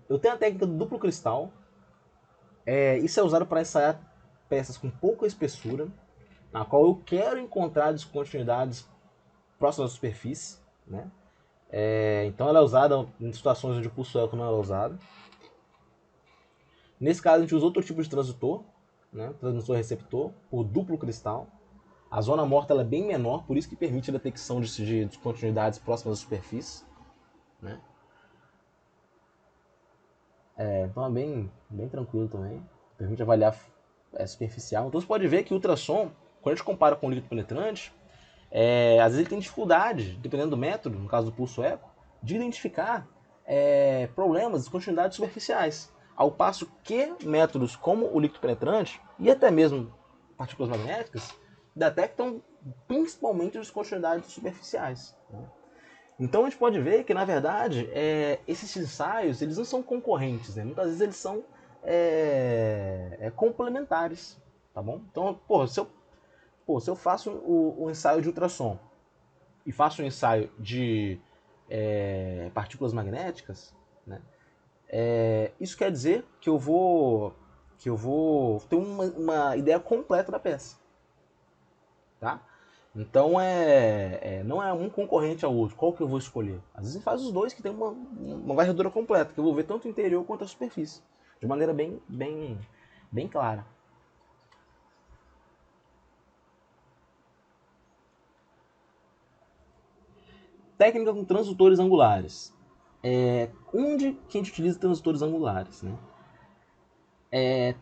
Eu tenho a técnica do duplo cristal. Isso é usado para ensaiar peças com pouca espessura, na qual eu quero encontrar descontinuidades próximas à superfície, né? Então ela é usada em situações onde o pulso eco não é usado. Nesse caso a gente usa outro tipo de transdutor, né? Transdutor receptor, por duplo cristal. A zona morta ela é bem menor, por isso que permite a detecção de descontinuidades próximas à superfície, né? Então é bem tranquilo também. Permite avaliar superficial. Então você pode ver que o ultrassom, quando a gente compara com o líquido penetrante, às vezes ele tem dificuldade, dependendo do método, no caso do pulso eco, de identificar problemas, descontinuidades superficiais. Ao passo que métodos como o líquido penetrante e até mesmo partículas magnéticas detectam principalmente descontinuidades superficiais, né? Então a gente pode ver que, na verdade, esses ensaios eles não são concorrentes, né? Muitas vezes eles são complementares, tá bom? Então, se eu faço o ensaio de ultrassom e faço um ensaio de partículas magnéticas, né? Isso quer dizer que eu vou ter uma ideia completa da peça, tá? Então não é um concorrente ao outro. Qual que eu vou escolher? Às vezes faz os dois que tem uma varredura completa, que eu vou ver tanto o interior quanto a superfície, de maneira bem clara. Técnica com transdutores angulares. Onde que a gente utiliza transdutores angulares, né?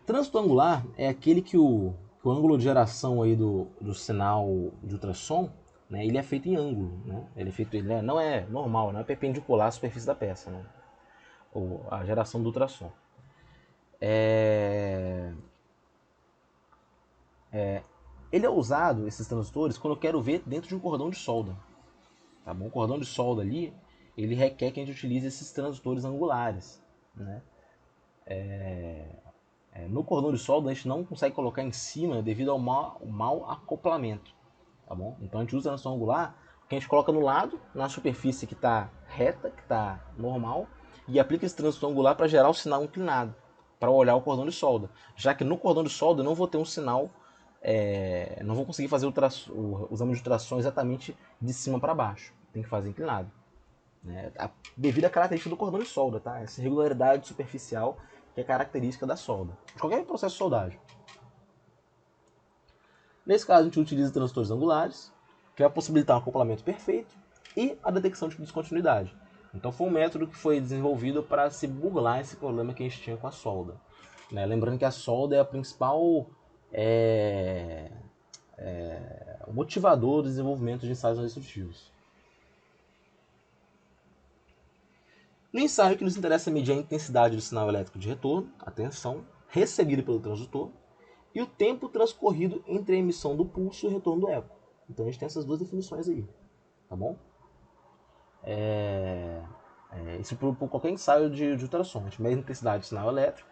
Trânsito angular é aquele que o ângulo de geração aí do sinal de ultrassom, né, ele é feito em ângulo, né? Não é normal, não é perpendicular à superfície da peça, né? Ou a geração do ultrassom. Ele é usado, esses transdutores, quando eu quero ver dentro de um cordão de solda. Tá bom? O cordão de solda ali, ele requer que a gente utilize esses transdutores angulares, né? No cordão de solda a gente não consegue colocar em cima devido ao mau acoplamento, tá bom? Então a gente usa a transição angular, que a gente coloca no lado, na superfície que está reta, que está normal, e aplica esse transição angular para gerar o sinal inclinado, para olhar o cordão de solda. Já que no cordão de solda eu não vou ter um sinal, não vou conseguir fazer o exame de ultrassom exatamente de cima para baixo, tem que fazer inclinado, né? Devido à característica do cordão de solda, tá? Essa irregularidade superficial que é característica da solda, de qualquer processo de soldagem. Nesse caso, a gente utiliza transistores angulares, que vai possibilitar um acoplamento perfeito e a detecção de descontinuidade. Então foi um método que foi desenvolvido para se burlar esse problema que a gente tinha com a solda, né? Lembrando que a solda é a principal motivador do desenvolvimento de ensaios não destrutivos. No ensaio, que nos interessa medir a intensidade do sinal elétrico de retorno, a tensão, recebida pelo transdutor, e o tempo transcorrido entre a emissão do pulso e o retorno do eco. Então a gente tem essas duas definições aí, tá bom? Isso por qualquer ensaio de ultrassom. A gente mede a intensidade do sinal elétrico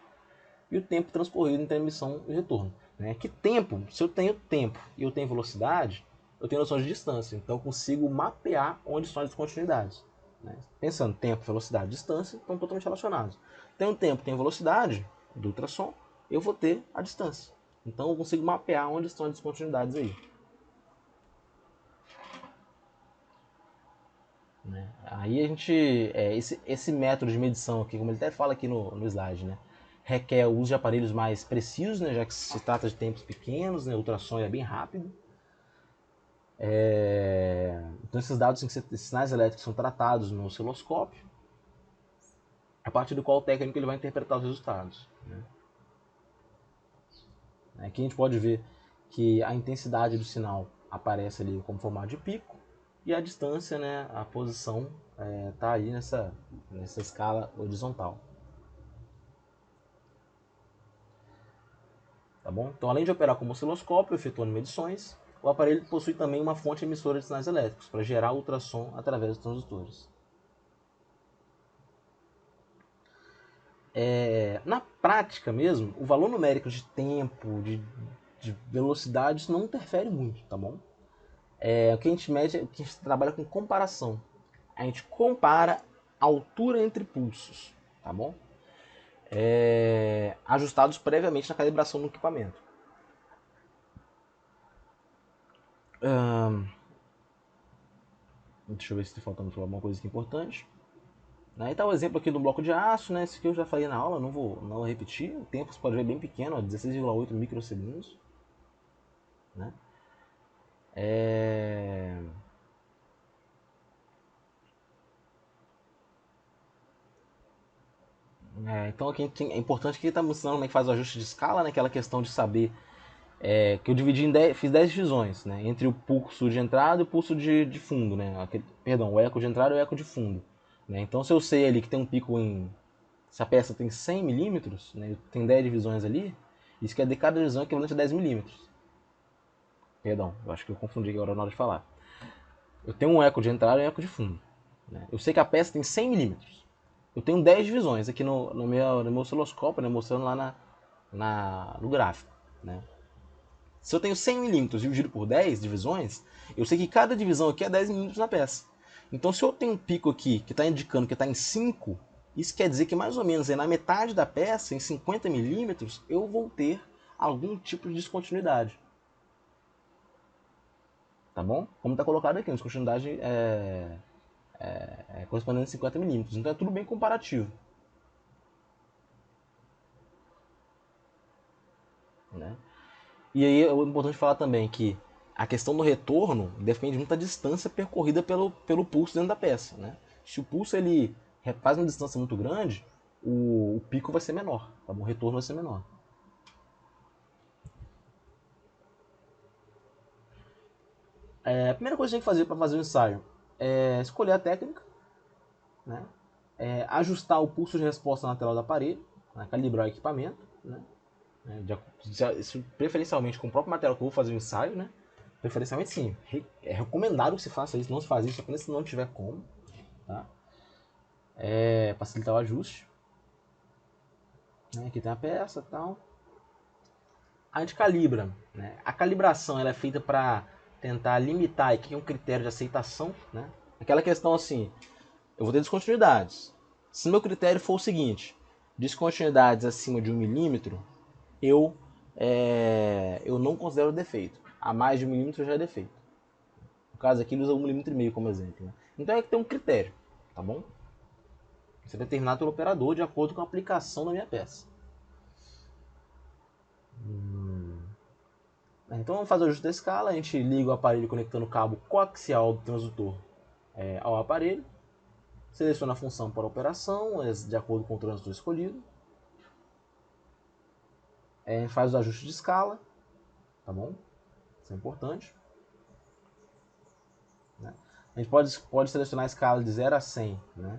e o tempo transcorrido entre a emissão e o retorno, né? Que tempo? Se eu tenho tempo e eu tenho velocidade, eu tenho noção de distância. Então eu consigo mapear onde estão as descontinuidades, né? Pensando tempo, velocidade, distância, estão totalmente relacionados. Tenho tempo, tenho velocidade do ultrassom, eu vou ter a distância. Então eu consigo mapear onde estão as descontinuidades aí, né? Aí a gente, esse método de medição aqui, como ele até fala aqui no slide, né, requer o uso de aparelhos mais precisos, né, já que se trata de tempos pequenos, né, o ultrassom é bem rápido. Então esses dados, esses sinais elétricos são tratados no osciloscópio, a partir do qual o técnico ele vai interpretar os resultados, né? Aqui a gente pode ver que a intensidade do sinal aparece ali como formato de pico e a distância, né, a posição está aí nessa escala horizontal. Tá bom? Então, além de operar como osciloscópio, efetuando medições, o aparelho possui também uma fonte emissora de sinais elétricos para gerar ultrassom através dos transdutores. Na prática mesmo, o valor numérico de tempo, de velocidade, isso não interfere muito, tá bom? O que a gente mede é que a gente trabalha com comparação. A gente compara a altura entre pulsos, tá bom? Ajustados previamente na calibração do equipamento. Deixa eu ver se está faltando falar alguma coisa aqui importante. Então o exemplo aqui do bloco de aço, né? Esse aqui eu já falei na aula, não vou repetir. O tempo você pode ver bem pequeno, 16,8 microsegundos. Né? Então aqui é importante que ele está mostrando como é que faz o ajuste de escala, né? Aquela questão de saber que eu dividi em 10, fiz 10 divisões, né? Entre o pulso de entrada e o pulso de fundo, né? Perdão, o eco de entrada e o eco de fundo. Né? Então se eu sei ali que tem um pico se a peça tem 100 milímetros, né? Tem 10 divisões ali, isso quer dizer que cada divisão é equivalente a 10 milímetros. Perdão, eu acho que eu confundi agora na hora de falar. Eu tenho um eco de entrada e um eco de fundo. Né? Eu sei que a peça tem 100 milímetros. Eu tenho 10 divisões aqui no meu osciloscópio, né? Mostrando lá no gráfico. Né? Se eu tenho 100 milímetros dividido por 10 divisões, eu sei que cada divisão aqui é 10 milímetros na peça. Então, se eu tenho um pico aqui que está indicando que está em 5, isso quer dizer que mais ou menos na metade da peça, em 50 milímetros, eu vou ter algum tipo de descontinuidade. Tá bom? Como está colocado aqui, a descontinuidade correspondendo a 50 milímetros. Então é tudo bem comparativo. Né? E aí é importante falar também que a questão do retorno depende muito da distância percorrida pelo pulso dentro da peça. Né? Se o pulso ele faz uma distância muito grande, o pico vai ser menor, tá bom? O retorno vai ser menor. A primeira coisa que a gente tem que fazer para fazer o ensaio é escolher a técnica, né? Ajustar o pulso de resposta na tela do aparelho, né? Calibrar o equipamento, né? Preferencialmente com o próprio material que eu vou fazer o ensaio, né? Preferencialmente sim. É recomendado que se faça isso, não se faz isso apenas se não tiver como. Tá? Facilitar o ajuste. Né? Aqui tem a peça e tal. A gente calibra. Né? A calibração ela é feita para tentar limitar aqui um critério de aceitação. Né? Aquela questão assim, eu vou ter descontinuidades. Se o meu critério for o seguinte, descontinuidades acima de 1 milímetro, eu não considero defeito. A mais de 1 milímetro já é defeito. No caso aqui ele usa 1,5 milímetro como exemplo. Né? Então é que tem um critério, tá bom? Isso é determinado pelo operador de acordo com a aplicação da minha peça. Então vamos fazer o ajuste da escala, a gente liga o aparelho conectando o cabo coaxial do transdutor ao aparelho, seleciona a função para operação, de acordo com o transdutor escolhido, a gente faz o ajuste de escala, tá bom? Isso é importante. Né? A gente pode selecionar a escala de 0 a 100, né?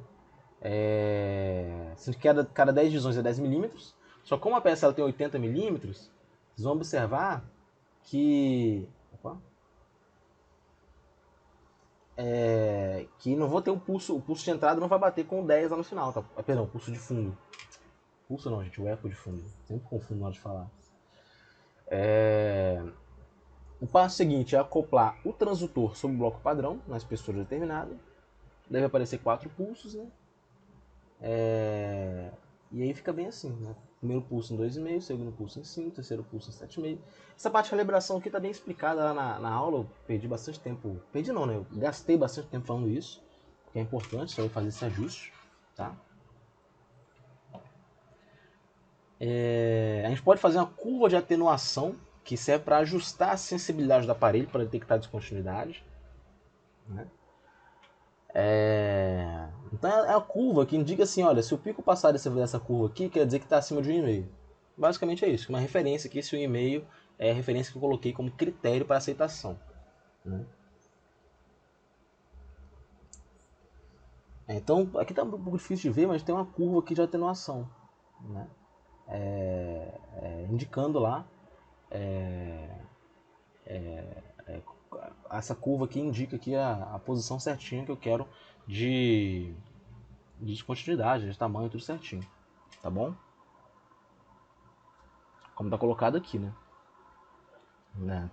Se cada 10 divisões é 10 milímetros, só que como a peça ela tem 80 milímetros, vocês vão observar que que não vou ter o pulso de entrada não vai bater com o 10 lá no final, tá? Perdão, pulso de fundo. Pulso não, gente, o eco de fundo. Sempre confundo na hora de falar. O passo seguinte é acoplar o transdutor sobre o bloco padrão, na espessura determinada. Deve aparecer 4 pulsos, né? E aí fica bem assim, né? Primeiro pulso em 2,5, segundo pulso em 5, terceiro pulso em 7,5. Essa parte de calibração aqui está bem explicada lá na aula, eu perdi bastante tempo. Perdi não, né? Eu gastei bastante tempo falando isso, porque é importante só eu fazer esse ajuste, tá? A gente pode fazer uma curva de atenuação, que serve para ajustar a sensibilidade do aparelho para detectar descontinuidade. Né? Então é a curva que indica assim, olha, se o pico passar dessa curva aqui, quer dizer que está acima de 1,5. Basicamente é isso, uma referência aqui, esse 1,5 é a referência que eu coloquei como critério para aceitação. Né? Então, aqui está um pouco difícil de ver, mas tem uma curva aqui de atenuação. Né? Indicando lá essa curva aqui indica aqui a posição certinha que eu quero de descontinuidade, de tamanho, tudo certinho. tá bom? Como está colocado aqui, né?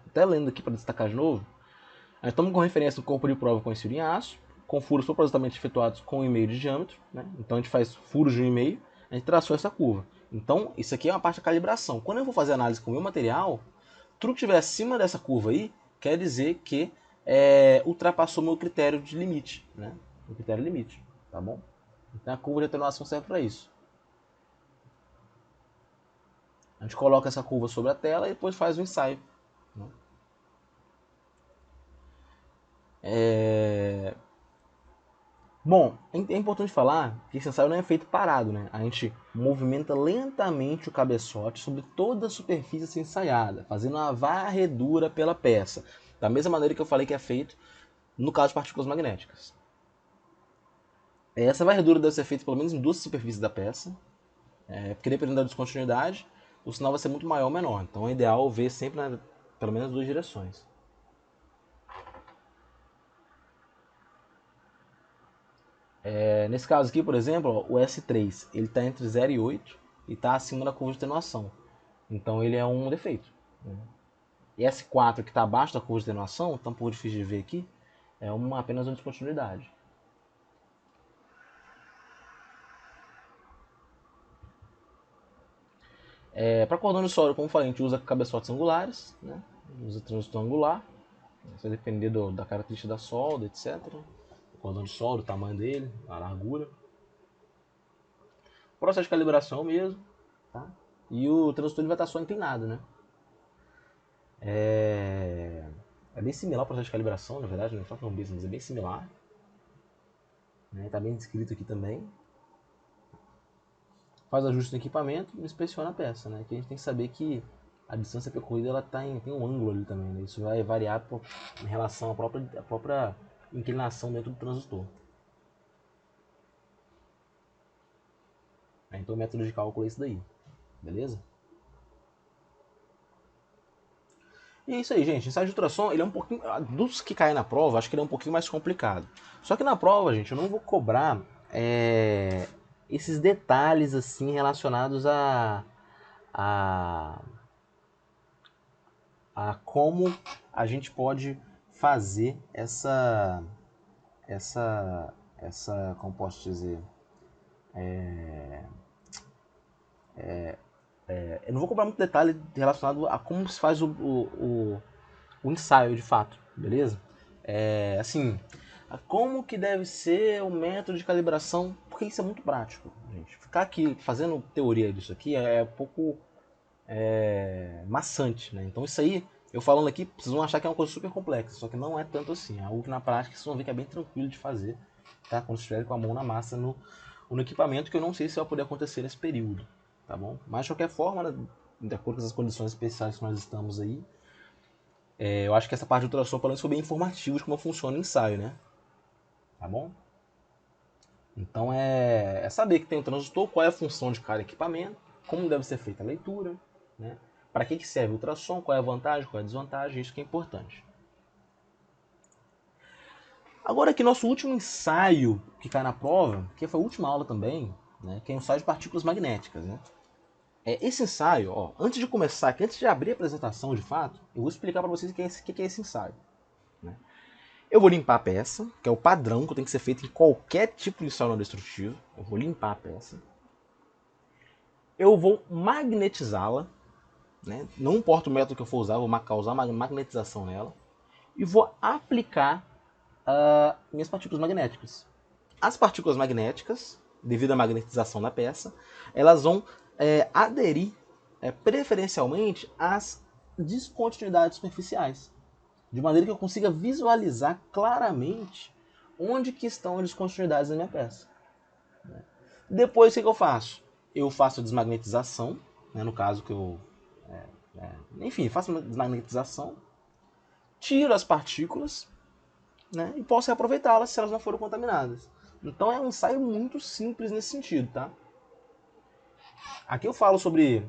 Até lendo aqui para destacar de novo, nós estamos com referência no corpo de prova conhecido em aço, com furos propositalmente efetuados com 1,5 de diâmetro, né? Então a gente faz furos de 1,5, a gente traçou essa curva. Então isso aqui é uma parte da calibração. Quando eu vou fazer análise com o meu material, tudo que estiver acima dessa curva aí, quer dizer que ultrapassou meu critério de limite, né? O critério limite, tá bom? Então a curva de atenuação serve para isso. A gente coloca essa curva sobre a tela e depois faz o ensaio. Né? Bom, é importante falar que esse ensaio não é feito parado, né? A gente movimenta lentamente o cabeçote sobre toda a superfície a ser ensaiada, fazendo uma varredura pela peça, da mesma maneira que eu falei que é feito no caso de partículas magnéticas. Essa varredura deve ser feita pelo menos em 2 superfícies da peça, porque dependendo da descontinuidade, o sinal vai ser muito maior ou menor. Então é ideal ver sempre pelo menos 2 direções. Nesse caso aqui, por exemplo, ó, o S3 ele está entre 0 e 8 e está acima da curva de atenuação. Então ele é um defeito. Né? E S4 que está abaixo da curva de atenuação, está um pouco difícil de ver aqui, é apenas uma descontinuidade. Para cordão de sólido, como eu falei, a gente usa cabeçotes angulares, né? Usa transistor angular, isso vai depender da característica da solda, etc. O cordão de sólido, o tamanho dele, a largura. O processo de calibração mesmo, tá? E o transistor vai estar só inclinado, né? É bem similar ao processo de calibração, na verdade, não é só que é um business, mas é bem similar. Está bem descrito aqui também. Faz ajuste no equipamento e inspeciona a peça, né? Que a gente tem que saber que a distância percorrida ela tem um ângulo ali também, né? Isso vai variar em relação à própria inclinação dentro do transistor. Então o método de cálculo é esse daí, beleza? E é isso aí, gente. Ensaio de ultrassom, ele é um pouquinho... Dos que caem na prova, acho que ele é um pouquinho mais complicado. Só que na prova, gente, eu não vou cobrar esses detalhes, assim, relacionados a como a gente pode fazer como posso dizer... eu não vou cobrar muito detalhe relacionado a como se faz o ensaio de fato, beleza? Assim, como que deve ser o método de calibração, porque isso é muito prático, gente. Ficar aqui fazendo teoria disso aqui é um pouco maçante, né? Então isso aí, eu falando aqui, vocês vão achar que é uma coisa super complexa, só que não é tanto assim. É algo que na prática vocês vão ver que é bem tranquilo de fazer, tá? Quando estiverem com a mão na massa no equipamento, que eu não sei se vai poder acontecer nesse período, tá bom? Mas de qualquer forma, né, de acordo com as condições especiais que nós estamos aí, eu acho que essa parte de ultrassom, pelo menos, foi bem informativo de como funciona o ensaio, né? Tá bom? Então é saber que tem um transistor, qual é a função de cada equipamento, como deve ser feita a leitura, né? Para que serve o ultrassom, qual é a vantagem, qual é a desvantagem, isso que é importante. Agora aqui nosso último ensaio que cai na prova, que foi a última aula também, né? Que é o ensaio de partículas magnéticas, né? Esse ensaio, ó, antes de começar, antes de abrir a apresentação de fato, eu vou explicar para vocês o que é esse ensaio. Né? Eu vou limpar a peça, que é o padrão que tem que ser feito em qualquer tipo de ensaio não destrutivo. Eu vou limpar a peça. Eu vou magnetizá-la, né? Não importa o método que eu for usar, eu vou causar uma magnetização nela. E vou aplicar minhas partículas magnéticas. As partículas magnéticas, devido à magnetização da peça, elas vão aderir preferencialmente às descontinuidades superficiais, de maneira que eu consiga visualizar claramente onde que estão as descontinuidades na minha peça. Depois, o que eu faço? Eu faço a desmagnetização, né, no caso que eu... enfim, faço a desmagnetização, tiro as partículas, né, e posso reaproveitá-las se elas não foram contaminadas. Então é um ensaio muito simples nesse sentido, tá? Aqui eu falo sobre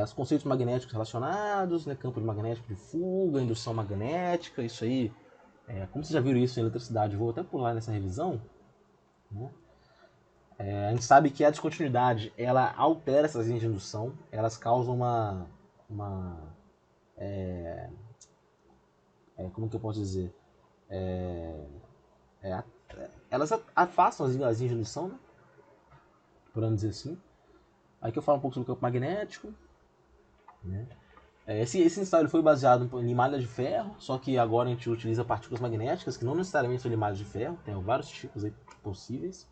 os conceitos magnéticos relacionados, né, campo magnético de fuga, indução magnética, isso aí, como vocês já viram isso em eletricidade, vou até pular nessa revisão, né? A gente sabe que a descontinuidade, ela altera essas linhas de indução, elas causam como que eu posso dizer? É, elas afastam as linhas de indução, né? Por não dizer assim. Aqui eu falo um pouco sobre o campo magnético, né? Esse ensaio foi baseado em malhas de ferro, só que agora a gente utiliza partículas magnéticas, que não necessariamente são de malhas de ferro, tem vários tipos aí possíveis,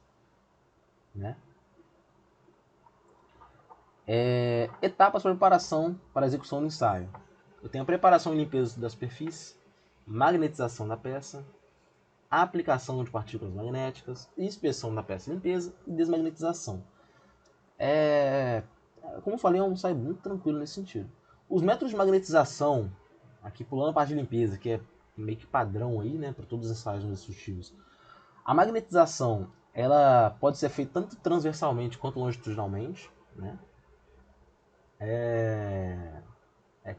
né? Etapas para preparação para a execução do ensaio. Eu tenho a preparação e limpeza da superfície, magnetização da peça, a aplicação de partículas magnéticas, inspeção da peça de limpeza e desmagnetização. Como eu falei, é um ensaio muito tranquilo nesse sentido. Os métodos de magnetização, aqui pulando a parte de limpeza, que é meio que padrão aí, né, para todos os ensaios destrutivos. A magnetização, ela pode ser feita tanto transversalmente quanto longitudinalmente, né?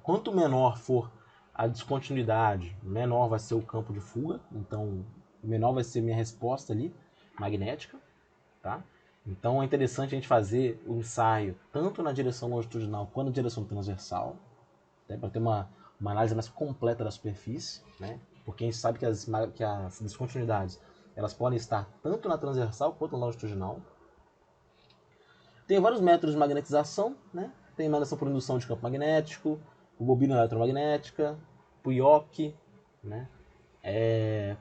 Quanto menor for a descontinuidade, menor vai ser o campo de fuga, então menor vai ser minha resposta ali magnética, tá? Então é interessante a gente fazer o ensaio tanto na direção longitudinal quanto na direção transversal, né, para ter uma análise mais completa da superfície, né? Porque a gente sabe que as descontinuidades elas podem estar tanto na transversal quanto na longitudinal. Tem vários métodos de magnetização, né? Tem magnetização por indução de campo magnético, bobina eletromagnética, PUIOC, né?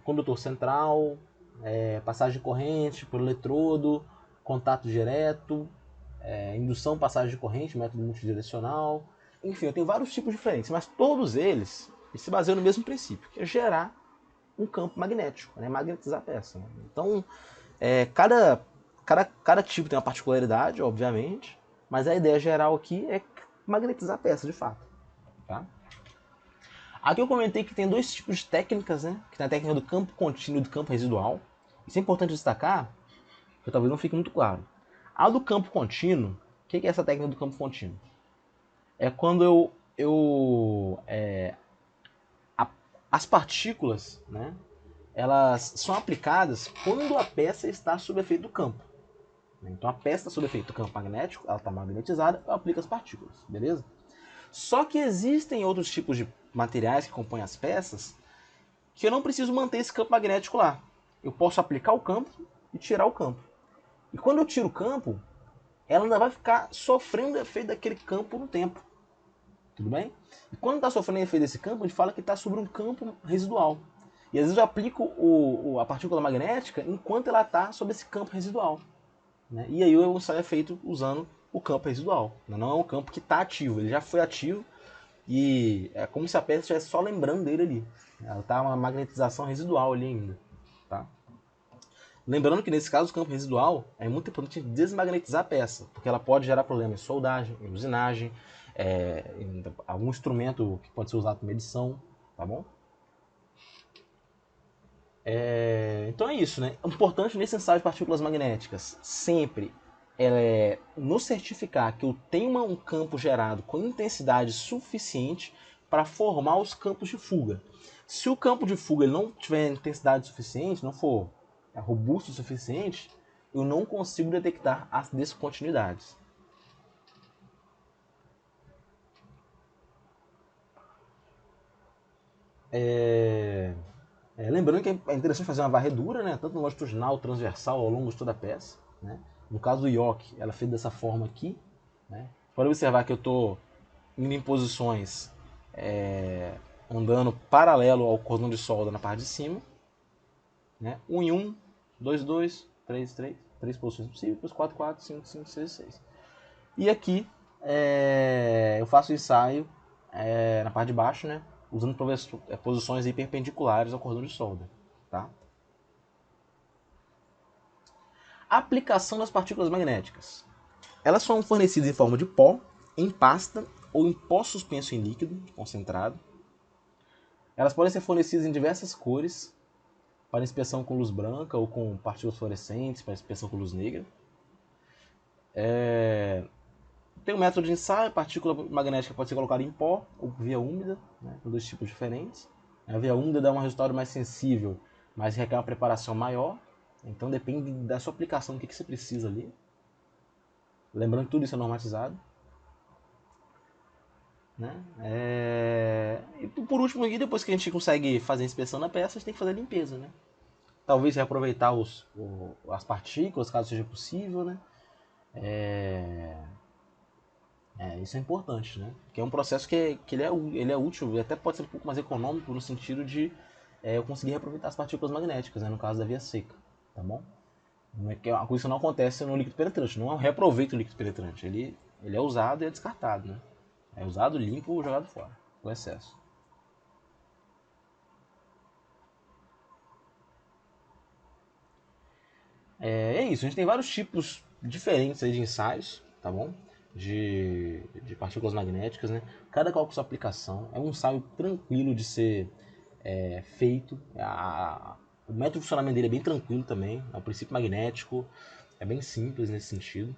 Condutor central, passagem de corrente por eletrodo, contato direto, indução, passagem de corrente, método multidirecional. Enfim, eu tenho vários tipos diferentes, mas todos eles se baseiam no mesmo princípio, que é gerar um campo magnético, né? Magnetizar a peça. Né? Então, cada tipo tem uma particularidade, obviamente, mas a ideia geral aqui é magnetizar a peça, de fato. Tá? Aqui eu comentei que tem dois tipos de técnicas, né? Que tem a técnica do campo contínuo e do campo residual. Isso é importante destacar, porque talvez não fique muito claro. A do campo contínuo, o que é essa técnica do campo contínuo? É quando as partículas, né, elas são aplicadas quando a peça está sob efeito do campo. Então a peça está sob efeito do campo magnético, ela está magnetizada, eu aplico as partículas, beleza? Só que existem outros tipos de materiais que compõem as peças que eu não preciso manter esse campo magnético lá. Eu posso aplicar o campo e tirar o campo. E quando eu tiro o campo, ela ainda vai ficar sofrendo o efeito daquele campo no tempo. Tudo bem? E quando está sofrendo o efeito desse campo, a gente fala que está sobre um campo residual. E às vezes eu aplico a partícula magnética enquanto ela está sobre esse campo residual. Né? E aí o ensaio é feito usando o campo residual. Não é um campo que está ativo, ele já foi ativo e é como se a peça estivesse só lembrando dele ali. Ela está uma magnetização residual ali ainda. Tá? Lembrando que nesse caso o campo residual é muito importante desmagnetizar a peça, porque ela pode gerar problemas em soldagem, em usinagem, em algum instrumento que pode ser usado para medição, tá bom? Então é isso, né? O importante nesse ensaio de partículas magnéticas sempre é nos certificar que eu tenho um campo gerado com intensidade suficiente para formar os campos de fuga. Se o campo de fuga ele não tiver intensidade suficiente, não for robusto o suficiente, eu não consigo detectar as descontinuidades. Lembrando que é interessante fazer uma varredura, né, tanto no longitudinal, transversal, ao longo de toda a peça. Né? No caso do IOC, ela é feita dessa forma aqui. Né? Pode observar que eu estou indo em posições andando paralelo ao cordão de solda na parte de cima. Né? 1 em 1, 2 em 2, 3 em 3, 3 posições possíveis, 4 em 4, 5 em 5, 6 em 6. E aqui eu faço o ensaio na parte de baixo, né? Usando posições aí perpendiculares ao cordão de solda. Tá? A aplicação das partículas magnéticas. Elas são fornecidas em forma de pó, em pasta ou em pó suspenso em líquido concentrado. Elas podem ser fornecidas em diversas cores, para inspeção com luz branca ou com partículas fluorescentes, para inspeção com luz negra. Tem um método de ensaio, a partícula magnética pode ser colocada em pó ou via úmida, né, com dois tipos diferentes. A via úmida dá um resultado mais sensível, mas requer uma preparação maior. Então depende da sua aplicação, do que você precisa ali. Lembrando que tudo isso é normatizado. Né? E por último, aqui, depois que a gente consegue fazer a inspeção na peça, a gente tem que fazer a limpeza. Né? Talvez reaproveitar as partículas, caso seja possível. Né? Isso é importante, né? Porque é um processo que ele é útil, e até pode ser um pouco mais econômico no sentido de eu conseguir reaproveitar as partículas magnéticas, né? No caso da via seca, tá bom? Não é que uma coisa que não acontece no líquido penetrante, não é um reaproveito do líquido penetrante, ele é usado e é descartado, né? É usado, limpo ou jogado fora, o excesso. É isso, a gente tem vários tipos diferentes aí de ensaios, tá bom? De partículas magnéticas, né? Cada qual com sua aplicação. É um ensaio tranquilo de ser feito. O método de funcionamento dele é bem tranquilo também. É um princípio magnético, é bem simples nesse sentido.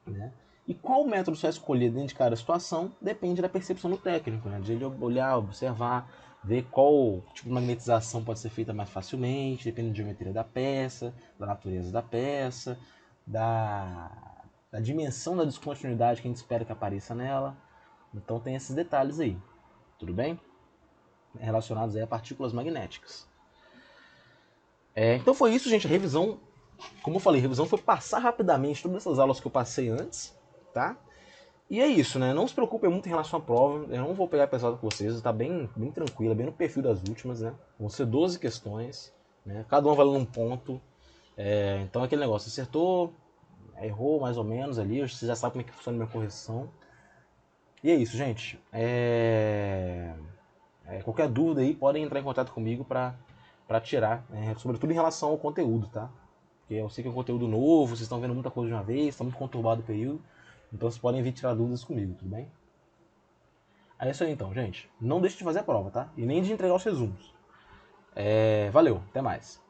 Né? E qual método você vai escolher dentro de cada situação depende da percepção do técnico, né? De ele olhar, observar, ver qual tipo de magnetização pode ser feita mais facilmente, depende da geometria da peça, da natureza da peça, da, da dimensão da descontinuidade que a gente espera que apareça nela. Então tem esses detalhes aí, tudo bem? Relacionados aí a partículas magnéticas. Então foi isso, gente. A revisão, como eu falei, a revisão foi passar rapidamente todas essas aulas que eu passei antes, tá? E é isso, né? Não se preocupem muito em relação à prova. Eu não vou pegar pesado com vocês. Tá bem tranquila, bem no perfil das últimas, né? Vão ser 12 questões, né? Cada uma valendo um ponto. Então aquele negócio, acertou, errou mais ou menos ali. Você já sabe como é que funciona a minha correção. E é isso, gente. Qualquer dúvida aí, podem entrar em contato comigo pra tirar, sobretudo em relação ao conteúdo, tá? Porque eu sei que é um conteúdo novo, vocês estão vendo muita coisa de uma vez, está muito conturbado o período. Então vocês podem vir tirar dúvidas comigo, tudo bem? É isso aí então, gente. Não deixe de fazer a prova, tá? E nem de entregar os resumos. Valeu, até mais.